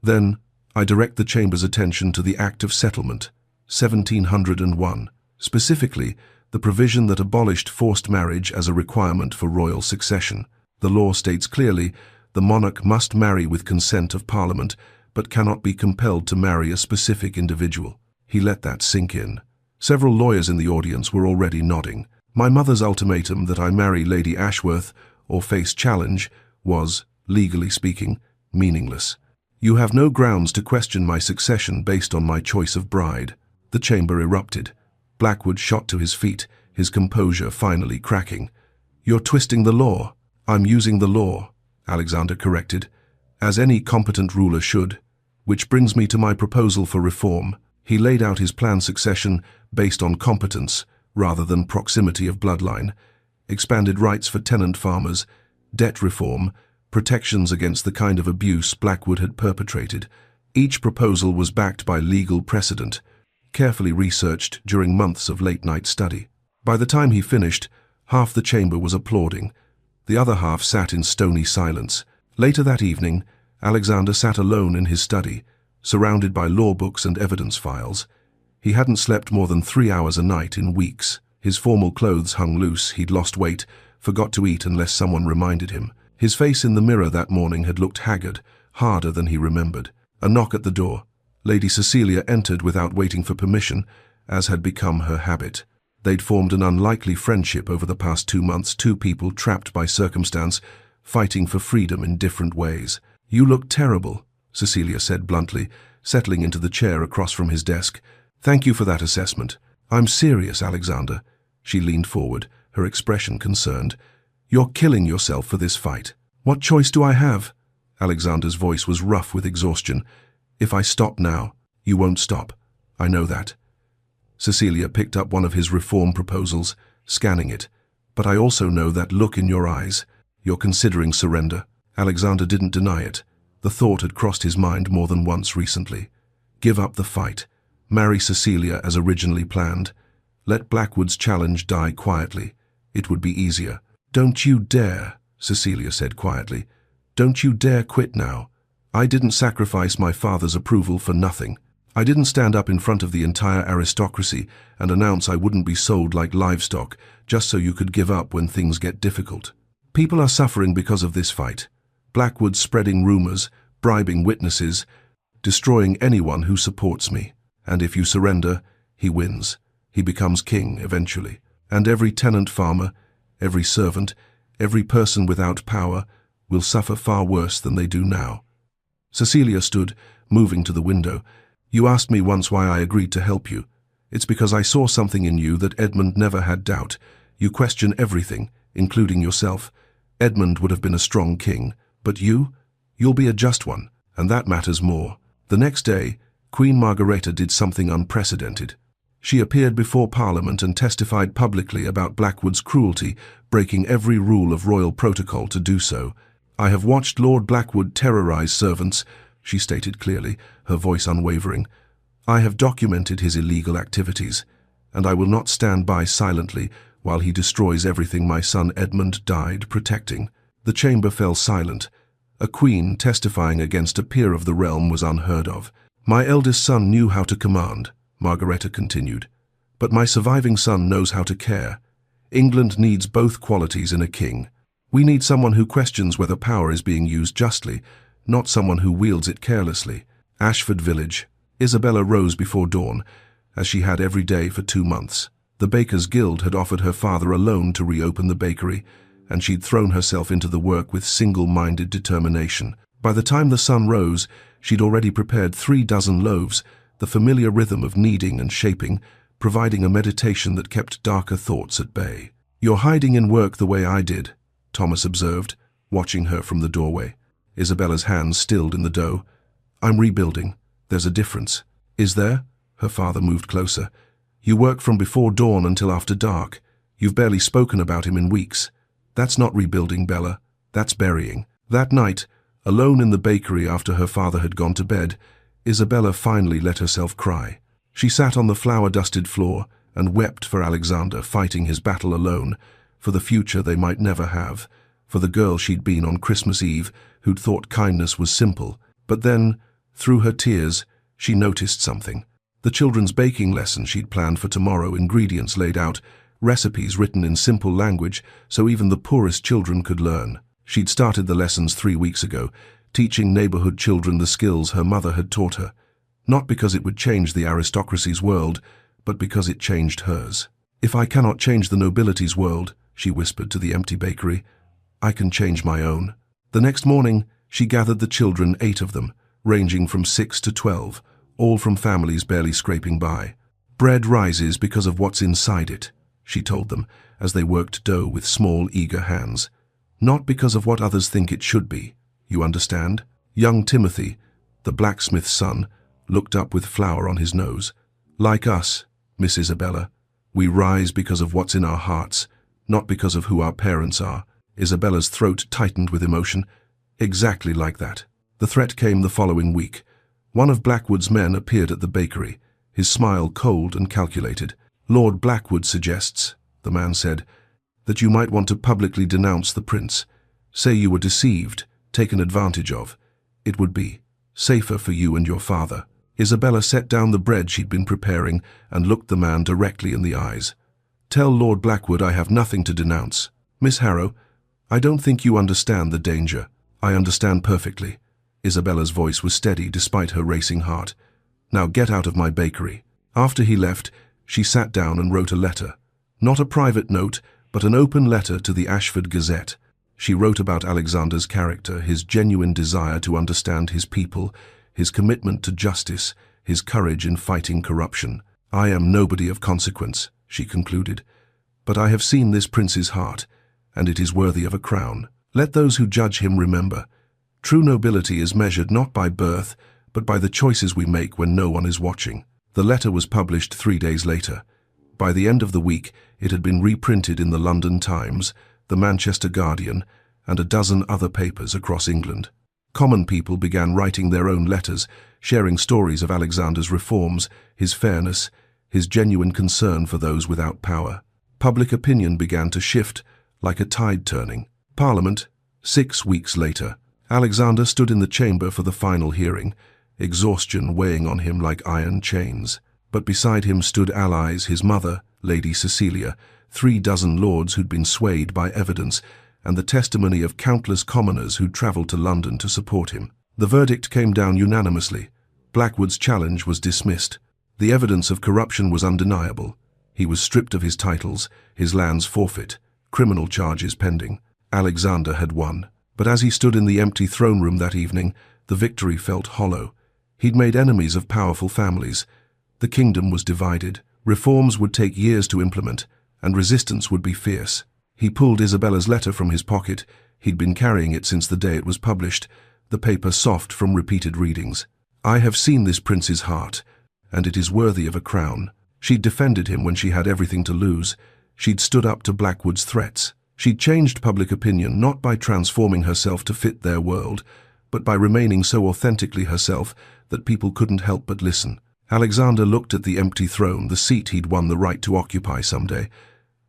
Then, I direct the Chamber's attention to the Act of Settlement, 1701, specifically the provision that abolished forced marriage as a requirement for royal succession. The law states clearly the monarch must marry with consent of Parliament, but cannot be compelled to marry a specific individual. He let that sink in. Several lawyers in the audience were already nodding. My mother's ultimatum that I marry Lady Ashworth or face challenge was, legally speaking, meaningless. You have no grounds to question my succession based on my choice of bride. The chamber erupted. Blackwood shot to his feet, his composure finally cracking. You're twisting the law. I'm using the law, Alexander corrected, as any competent ruler should. Which brings me to my proposal for reform. He laid out his planned succession based on competence rather than proximity of bloodline, expanded rights for tenant farmers, debt reform, protections against the kind of abuse Blackwood had perpetrated. Each proposal was backed by legal precedent, carefully researched during months of late-night study. By the time he finished, half the chamber was applauding. The other half sat in stony silence. Later that evening, Alexander sat alone in his study, surrounded by law books and evidence files. He hadn't slept more than 3 hours a night in weeks. His formal clothes hung loose, he'd lost weight, forgot to eat unless someone reminded him. His face in the mirror that morning had looked haggard, harder than he remembered. A knock at the door. Lady Cecilia entered without waiting for permission, as had become her habit. They'd formed an unlikely friendship over the past 2 months, two people trapped by circumstance, fighting for freedom in different ways. You look terrible, Cecilia said bluntly, settling into the chair across from his desk. Thank you for that assessment. I'm serious, Alexander. She leaned forward, her expression concerned. You're killing yourself for this fight. What choice do I have? Alexander's voice was rough with exhaustion. If I stop now, you won't stop. I know that. Cecilia picked up one of his reform proposals, scanning it. But I also know that look in your eyes. You're considering surrender. Alexander didn't deny it. The thought had crossed his mind more than once recently. Give up the fight. Marry Cecilia as originally planned. Let Blackwood's challenge die quietly. It would be easier. Don't you dare, Cecilia said quietly. Don't you dare quit now. I didn't sacrifice my father's approval for nothing. I didn't stand up in front of the entire aristocracy and announce I wouldn't be sold like livestock just so you could give up when things get difficult. People are suffering because of this fight. Blackwood spreading rumors, bribing witnesses, destroying anyone who supports me. And if you surrender, he wins. He becomes king eventually. And every tenant farmer, every servant, every person without power will suffer far worse than they do now. Cecilia stood, moving to the window. You asked me once why I agreed to help you. It's because I saw something in you that Edmund never had doubt. You question everything, including yourself. Edmund would have been a strong king, but you'll be a just one, and that matters more. The next day, Queen Margareta did something unprecedented. She appeared before Parliament and testified publicly about Blackwood's cruelty, breaking every rule of royal protocol to do so. I have watched Lord Blackwood terrorize servants, she stated clearly, her voice unwavering. I have documented his illegal activities, and I will not stand by silently while he destroys everything my son Edmund died protecting. The chamber fell silent. A queen testifying against a peer of the realm was unheard of. My eldest son knew how to command, Margareta continued, but my surviving son knows how to care. England needs both qualities in a king. We need someone who questions whether power is being used justly, not someone who wields it carelessly. Ashford Village. Isabella rose before dawn, as she had every day for 2 months. The Bakers' Guild had offered her father a loan to reopen the bakery, and she'd thrown herself into the work with single-minded determination. By the time the sun rose, she'd already prepared 36 loaves, the familiar rhythm of kneading and shaping, providing a meditation that kept darker thoughts at bay. "You're hiding in work the way I did," Thomas observed, watching her from the doorway. Isabella's hands stilled in the dough. "I'm rebuilding. There's a difference." "Is there?" Her father moved closer. "You work from before dawn until after dark. You've barely spoken about him in weeks. That's not rebuilding, Bella. That's burying." That night, alone in the bakery after her father had gone to bed, Isabella finally let herself cry. She sat on the flour-dusted floor and wept for Alexander, fighting his battle alone, for the future they might never have, for the girl she'd been on Christmas Eve, who'd thought kindness was simple. But then, through her tears, she noticed something. The children's baking lesson she'd planned for tomorrow, ingredients laid out, recipes written in simple language so even the poorest children could learn. She'd started the lessons 3 weeks ago, teaching neighborhood children the skills her mother had taught her. Not because it would change the aristocracy's world, but because it changed hers. "If I cannot change the nobility's world," she whispered to the empty bakery, "I can change my own." The next morning, she gathered the children, 8 of them, ranging from 6 to 12, all from families barely scraping by. "Bread rises because of what's inside it," she told them, as they worked dough with small, eager hands. "Not because of what others think it should be. You understand?" Young Timothy, the blacksmith's son, looked up with flour on his nose. "Like us, Miss Isabella, we rise because of what's in our hearts, not because of who our parents are." Isabella's throat tightened with emotion. Exactly like that. The threat came the following week. One of Blackwood's men appeared at the bakery, his smile cold and calculated. "Lord Blackwood suggests," the man said, "that you might want to publicly denounce the prince. Say you were deceived, taken advantage of. It would be safer for you and your father." Isabella set down the bread she'd been preparing and looked the man directly in the eyes. "Tell Lord Blackwood I have nothing to denounce. Miss Harrow, I don't think you understand the danger." "I understand perfectly." Isabella's voice was steady despite her racing heart. "Now get out of my bakery." After he left, she sat down and wrote a letter. Not a private note, but an open letter to the Ashford Gazette. She wrote about Alexander's character, his genuine desire to understand his people, his commitment to justice, his courage in fighting corruption. "I am nobody of consequence," she concluded, "but I have seen this prince's heart, and it is worthy of a crown. Let those who judge him remember, true nobility is measured not by birth, but by the choices we make when no one is watching." The letter was published 3 days later. By the end of the week, it had been reprinted in the London Times, the Manchester Guardian, and a dozen other papers across England. Common people began writing their own letters, sharing stories of Alexander's reforms, his fairness, his genuine concern for those without power. Public opinion began to shift, like a tide turning. Parliament, 6 weeks later. Alexander stood in the chamber for the final hearing, exhaustion weighing on him like iron chains. But beside him stood allies, his mother, Lady Cecilia, 36 lords who'd been swayed by evidence, and the testimony of countless commoners who'd travelled to London to support him. The verdict came down unanimously. Blackwood's challenge was dismissed. The evidence of corruption was undeniable. He was stripped of his titles, his lands forfeit, criminal charges pending. Alexander had won. But as he stood in the empty throne room that evening, the victory felt hollow. He'd made enemies of powerful families. The kingdom was divided. Reforms would take years to implement, and resistance would be fierce. He pulled Isabella's letter from his pocket. He'd been carrying it since the day it was published, the paper soft from repeated readings. "I have seen this prince's heart, and it is worthy of a crown." She'd defended him when she had everything to lose. She'd stood up to Blackwood's threats. She'd changed public opinion not by transforming herself to fit their world, but by remaining so authentically herself that people couldn't help but listen. Alexander looked at the empty throne, the seat he'd won the right to occupy someday.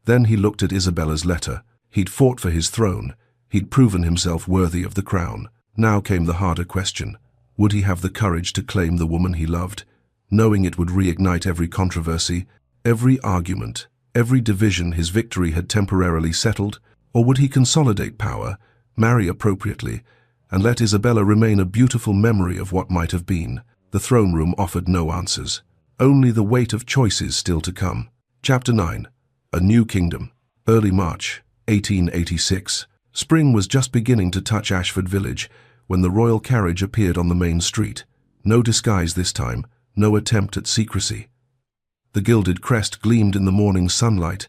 Then he looked at Isabella's letter. He'd fought for his throne. He'd proven himself worthy of the crown. Now came the harder question. Would he have the courage to claim the woman he loved, knowing it would reignite every controversy, every argument, every division his victory had temporarily settled? Or would he consolidate power, marry appropriately, and let Isabella remain a beautiful memory of what might have been? The throne room offered no answers. Only the weight of choices still to come. Chapter 9. A New Kingdom. Early March. 1886. Spring was just beginning to touch Ashford village when the royal carriage appeared on the main street. No disguise this time, no attempt at secrecy. The gilded crest gleamed in the morning sunlight,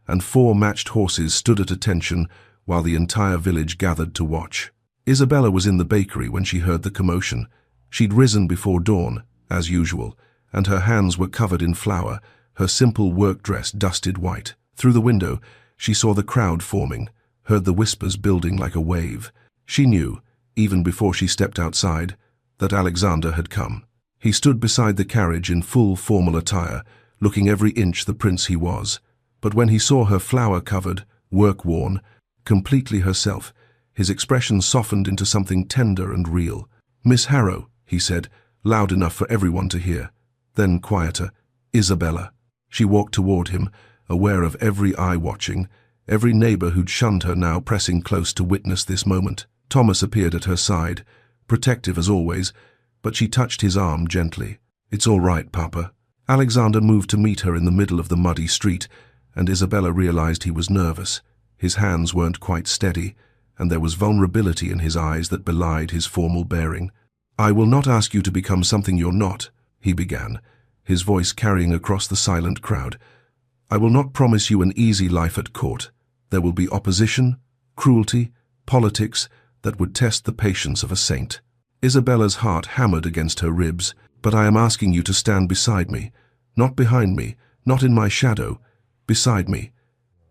and 4 matched horses stood at attention while the entire village gathered to watch. Isabella was in the bakery when she heard the commotion. She'd risen before dawn, as usual, and her hands were covered in flour, her simple work dress dusted white. Through the window, she saw the crowd forming, heard the whispers building like a wave. She knew, even before she stepped outside, that Alexander had come. He stood beside the carriage in full formal attire, looking every inch the prince he was. But when he saw her flour-covered, work-worn, completely herself, his expression softened into something tender and real. "Miss Harrow," he said, loud enough for everyone to hear. Then quieter, "Isabella." She walked toward him, aware of every eye watching, every neighbor who'd shunned her now pressing close to witness this moment. Thomas appeared at her side, protective as always, but she touched his arm gently. "It's all right, Papa." Alexander moved to meet her in the middle of the muddy street, and Isabella realized he was nervous. His hands weren't quite steady, and there was vulnerability in his eyes that belied his formal bearing. "I will not ask you to become something you're not," he began, his voice carrying across the silent crowd. "I will not promise you an easy life at court. There will be opposition, cruelty, politics that would test the patience of a saint." Isabella's heart hammered against her ribs. "But I am asking you to stand beside me, not behind me, not in my shadow, beside me."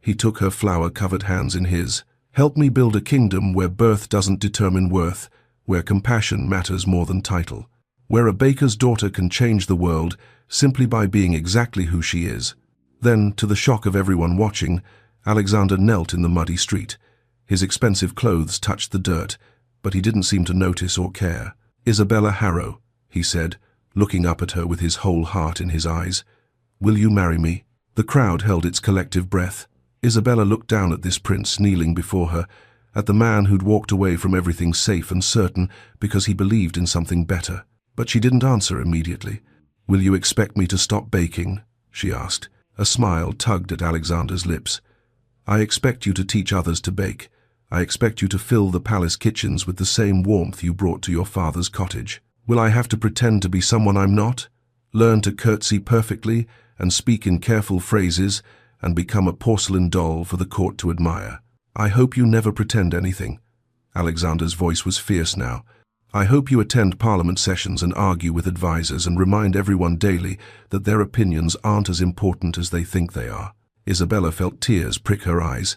He took her flour-covered hands in his. "Help me build a kingdom where birth doesn't determine worth, where compassion matters more than title, where a baker's daughter can change the world simply by being exactly who she is." Then, to the shock of everyone watching, Alexander knelt in the muddy street. His expensive clothes touched the dirt, but he didn't seem to notice or care. "Isabella Harrow," he said, looking up at her with his whole heart in his eyes, "will you marry me?" The crowd held its collective breath. Isabella looked down at this prince kneeling before her, at the man who'd walked away from everything safe and certain because he believed in something better. But she didn't answer immediately. "Will you expect me to stop baking?" she asked. A smile tugged at Alexander's lips. "I expect you to teach others to bake. I expect you to fill the palace kitchens with the same warmth you brought to your father's cottage. Will I have to pretend to be someone I'm not? Learn to curtsy perfectly and speak in careful phrases and become a porcelain doll for the court to admire? I hope you never pretend anything." Alexander's voice was fierce now. "I hope you attend parliament sessions and argue with advisors and remind everyone daily that their opinions aren't as important as they think they are." Isabella felt tears prick her eyes.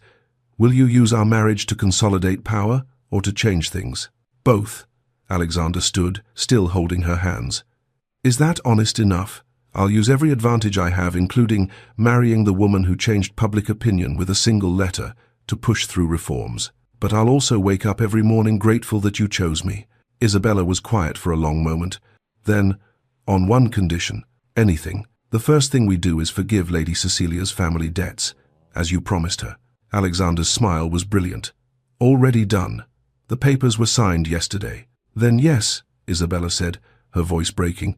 "Will you use our marriage to consolidate power or to change things?" "Both." Alexander stood, still holding her hands. "Is that honest enough? I'll use every advantage I have, including marrying the woman who changed public opinion with a single letter, to push through reforms. But I'll also wake up every morning grateful that you chose me." Isabella was quiet for a long moment. Then, "On one condition, anything. The first thing we do is forgive Lady Cecilia's family debts, as you promised her." Alexander's smile was brilliant. "Already done. The papers were signed yesterday." "Then yes," Isabella said, her voice breaking.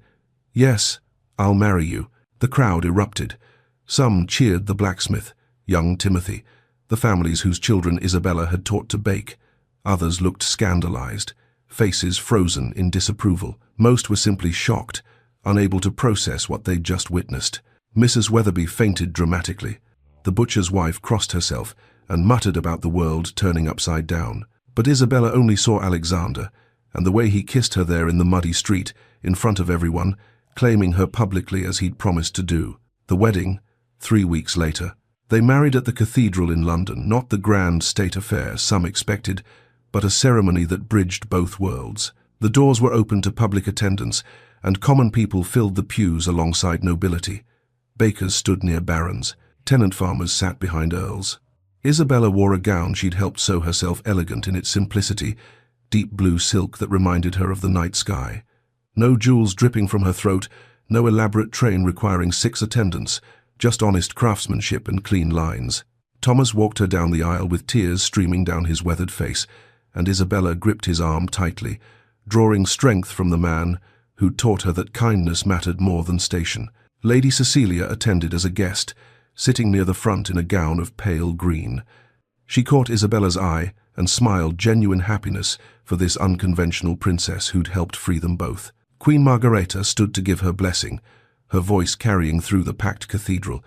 "Yes, I'll marry you." The crowd erupted. Some cheered the blacksmith, young Timothy, the families whose children Isabella had taught to bake. Others looked scandalized, faces frozen in disapproval. Most were simply shocked, unable to process what they'd just witnessed. Mrs. Weatherby fainted dramatically. The butcher's wife crossed herself and muttered about the world turning upside down. But Isabella only saw Alexander, and the way he kissed her there in the muddy street, in front of everyone, claiming her publicly as he'd promised to do. The wedding, 3 weeks later. They married at the cathedral in London, not the grand state affair some expected, but a ceremony that bridged both worlds. The doors were open to public attendance, and common people filled the pews alongside nobility. Bakers stood near barons. Tenant farmers sat behind earls. Isabella wore a gown she'd helped sew herself, elegant in its simplicity, deep blue silk that reminded her of the night sky. No jewels dripping from her throat, no elaborate train requiring 6 attendants, just honest craftsmanship and clean lines. Thomas walked her down the aisle with tears streaming down his weathered face, and Isabella gripped his arm tightly, drawing strength from the man who'd taught her that kindness mattered more than station. Lady Cecilia attended as a guest, sitting near the front in a gown of pale green. She caught Isabella's eye and smiled genuine happiness for this unconventional princess who'd helped free them both. Queen Margareta stood to give her blessing, her voice carrying through the packed cathedral.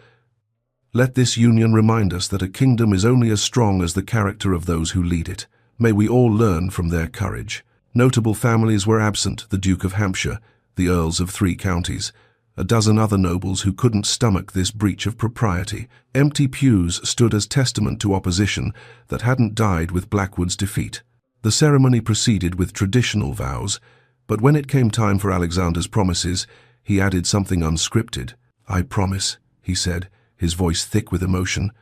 Let this union remind us that a kingdom is only as strong as the character of those who lead it. May we all learn from their courage. Notable families were absent: the Duke of Hampshire, the Earls of 3 counties, a dozen other nobles who couldn't stomach this breach of propriety. Empty pews stood as testament to opposition that hadn't died with Blackwood's defeat. The ceremony proceeded with traditional vows, but when it came time for Alexander's promises, he added something unscripted. "I promise," he said, his voice thick with emotion,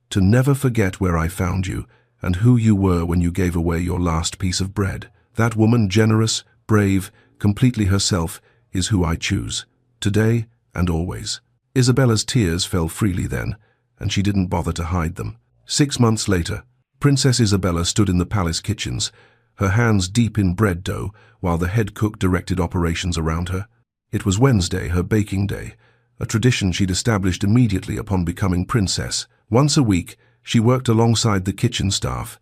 "to never forget where I found you and who you were when you gave away your last piece of bread. That woman, generous, brave, completely herself, is who I choose, today and always." Isabella's tears fell freely then, and she didn't bother to hide them. 6 months later, Princess Isabella stood in the palace kitchens, her hands deep in bread dough, while the head cook directed operations around her. It was Wednesday, her baking day, a tradition she'd established immediately upon becoming princess. Once a week, she worked alongside the kitchen staff,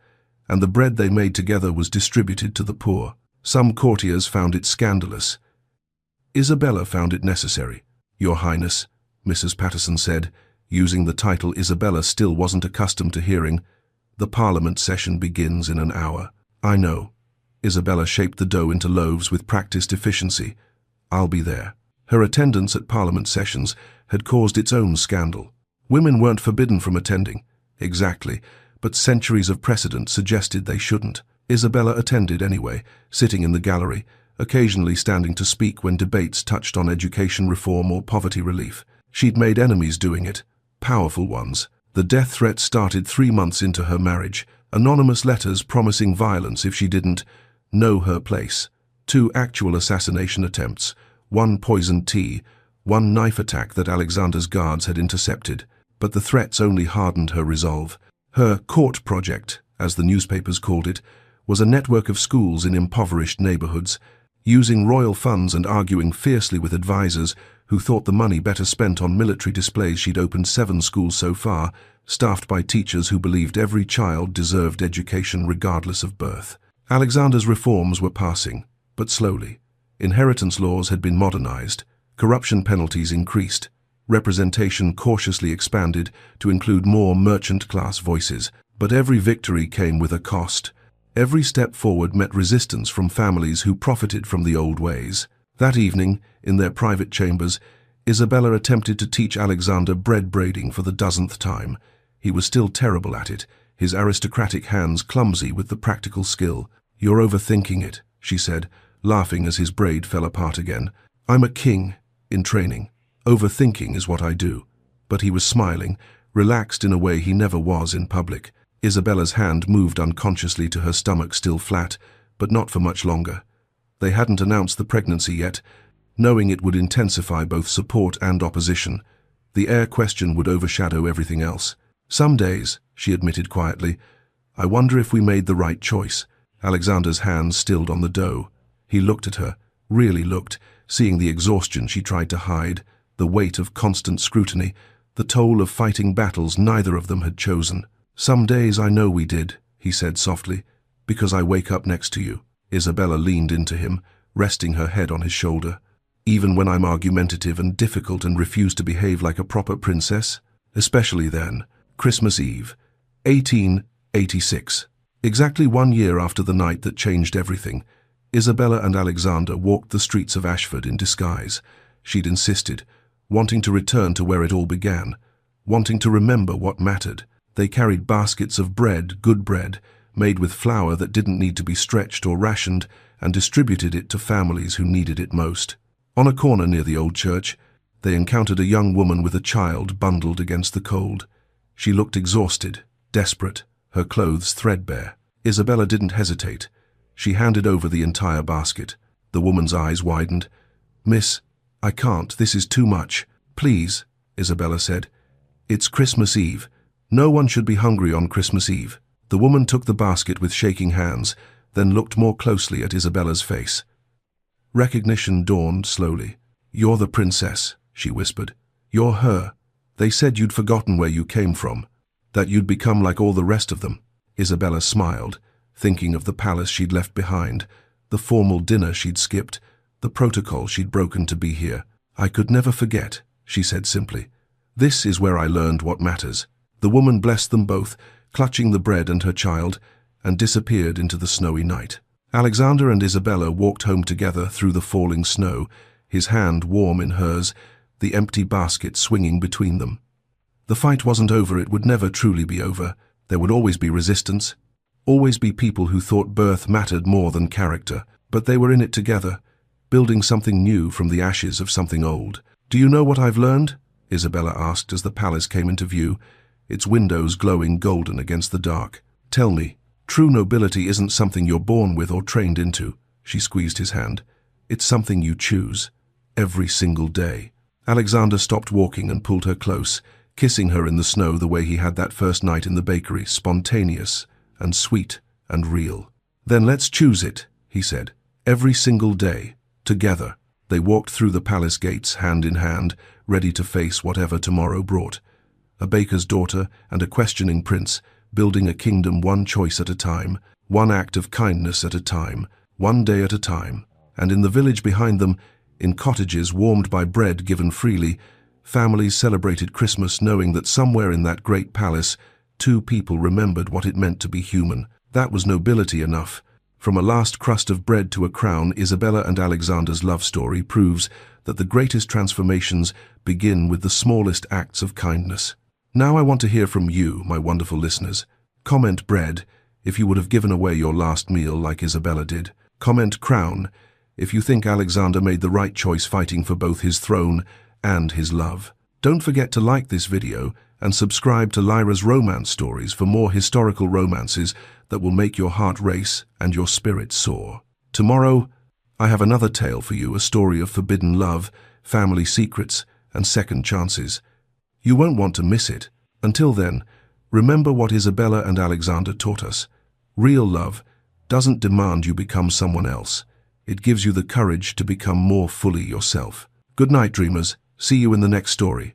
and the bread they made together was distributed to the poor. Some courtiers found it scandalous. Isabella found it necessary. "Your Highness," Mrs. Patterson said, using the title Isabella still wasn't accustomed to hearing, "the Parliament session begins in an hour." "I know." Isabella shaped the dough into loaves with practiced efficiency. "I'll be there." Her attendance at Parliament sessions had caused its own scandal. Women weren't forbidden from attending. Exactly, but centuries of precedent suggested they shouldn't. Isabella attended anyway, sitting in the gallery, occasionally standing to speak when debates touched on education reform or poverty relief. She'd made enemies doing it, powerful ones. The death threat started 3 months into her marriage, anonymous letters promising violence if she didn't know her place. 2 actual assassination attempts, 1 poisoned tea, 1 knife attack that Alexander's guards had intercepted. But the threats only hardened her resolve. Her court project, as the newspapers called it, was a network of schools in impoverished neighborhoods, using royal funds and arguing fiercely with advisors who thought the money better spent on military displays. She'd opened 7 schools so far, staffed by teachers who believed every child deserved education regardless of birth. Alexander's reforms were passing, but slowly. Inheritance laws had been modernized, corruption penalties increased, representation cautiously expanded to include more merchant-class voices. But every victory came with a cost. Every step forward met resistance from families who profited from the old ways. That evening, in their private chambers, Isabella attempted to teach Alexander bread braiding for the 10th time. He was still terrible at it, his aristocratic hands clumsy with the practical skill. "You're overthinking it," she said, laughing as his braid fell apart again. "I'm a king, in training. Overthinking is what I do." But he was smiling, relaxed in a way he never was in public. Isabella's hand moved unconsciously to her stomach, still flat, but not for much longer. They hadn't announced the pregnancy yet, knowing it would intensify both support and opposition. The heir question would overshadow everything else. "Some days," she admitted quietly, "I wonder if we made the right choice." Alexander's hands stilled on the dough. He looked at her, really looked, seeing the exhaustion she tried to hide, the weight of constant scrutiny, the toll of fighting battles neither of them had chosen. "Some days I know we did," he said softly, "because I wake up next to you." Isabella leaned into him, resting her head on his shoulder. "Even when I'm argumentative and difficult and refuse to behave like a proper princess? Especially then." Christmas Eve, 1886. Exactly 1 year after the night that changed everything, Isabella and Alexander walked the streets of Ashford in disguise. She'd insisted, wanting to return to where it all began, wanting to remember what mattered. They carried baskets of bread, good bread, made with flour that didn't need to be stretched or rationed, and distributed it to families who needed it most. On a corner near the old church, they encountered a young woman with a child bundled against the cold. She looked exhausted, desperate, her clothes threadbare. Isabella didn't hesitate. She handed over the entire basket. The woman's eyes widened. "Miss, I can't. This is too much." "Please," Isabella said. "It's Christmas Eve. No one should be hungry on Christmas Eve." The woman took the basket with shaking hands, then looked more closely at Isabella's face. Recognition dawned slowly. "You're the princess," she whispered. "You're her. They said you'd forgotten where you came from, that you'd become like all the rest of them." Isabella smiled, thinking of the palace she'd left behind, the formal dinner she'd skipped, the protocol she'd broken to be here. "I could never forget," she said simply. "This is where I learned what matters." The woman blessed them both, clutching the bread and her child, and disappeared into the snowy night. Alexander and Isabella walked home together through the falling snow, his hand warm in hers, the empty basket swinging between them. The fight wasn't over. It would never truly be over. There would always be resistance, always be people who thought birth mattered more than character. But they were in it together, building something new from the ashes of something old. "Do you know what I've learned?" Isabella asked as the palace came into view, its windows glowing golden against the dark. "Tell me. True nobility isn't something you're born with or trained into." She squeezed his hand. "It's something you choose, every single day." Alexander stopped walking and pulled her close, kissing her in the snow the way he had that first night in the bakery, spontaneous and sweet and real. "Then let's choose it," he said. "Every single day, together." They walked through the palace gates, hand in hand, ready to face whatever tomorrow brought. A baker's daughter and a questioning prince, building a kingdom one choice at a time, one act of kindness at a time, one day at a time. And in the village behind them, in cottages warmed by bread given freely, families celebrated Christmas knowing that somewhere in that great palace, two people remembered what it meant to be human. That was nobility enough. From a last crust of bread to a crown, Isabella and Alexander's love story proves that the greatest transformations begin with the smallest acts of kindness. Now I want to hear from you, my wonderful listeners. Comment bread if you would have given away your last meal like Isabella did. Comment crown if you think Alexander made the right choice fighting for both his throne and his love. Don't forget to like this video and subscribe to Lyra's Romance Stories for more historical romances that will make your heart race and your spirit soar. Tomorrow, I have another tale for you, a story of forbidden love, family secrets, and second chances. You won't want to miss it. Until then, remember what Isabella and Alexander taught us. Real love doesn't demand you become someone else. It gives you the courage to become more fully yourself. Good night, dreamers. See you in the next story.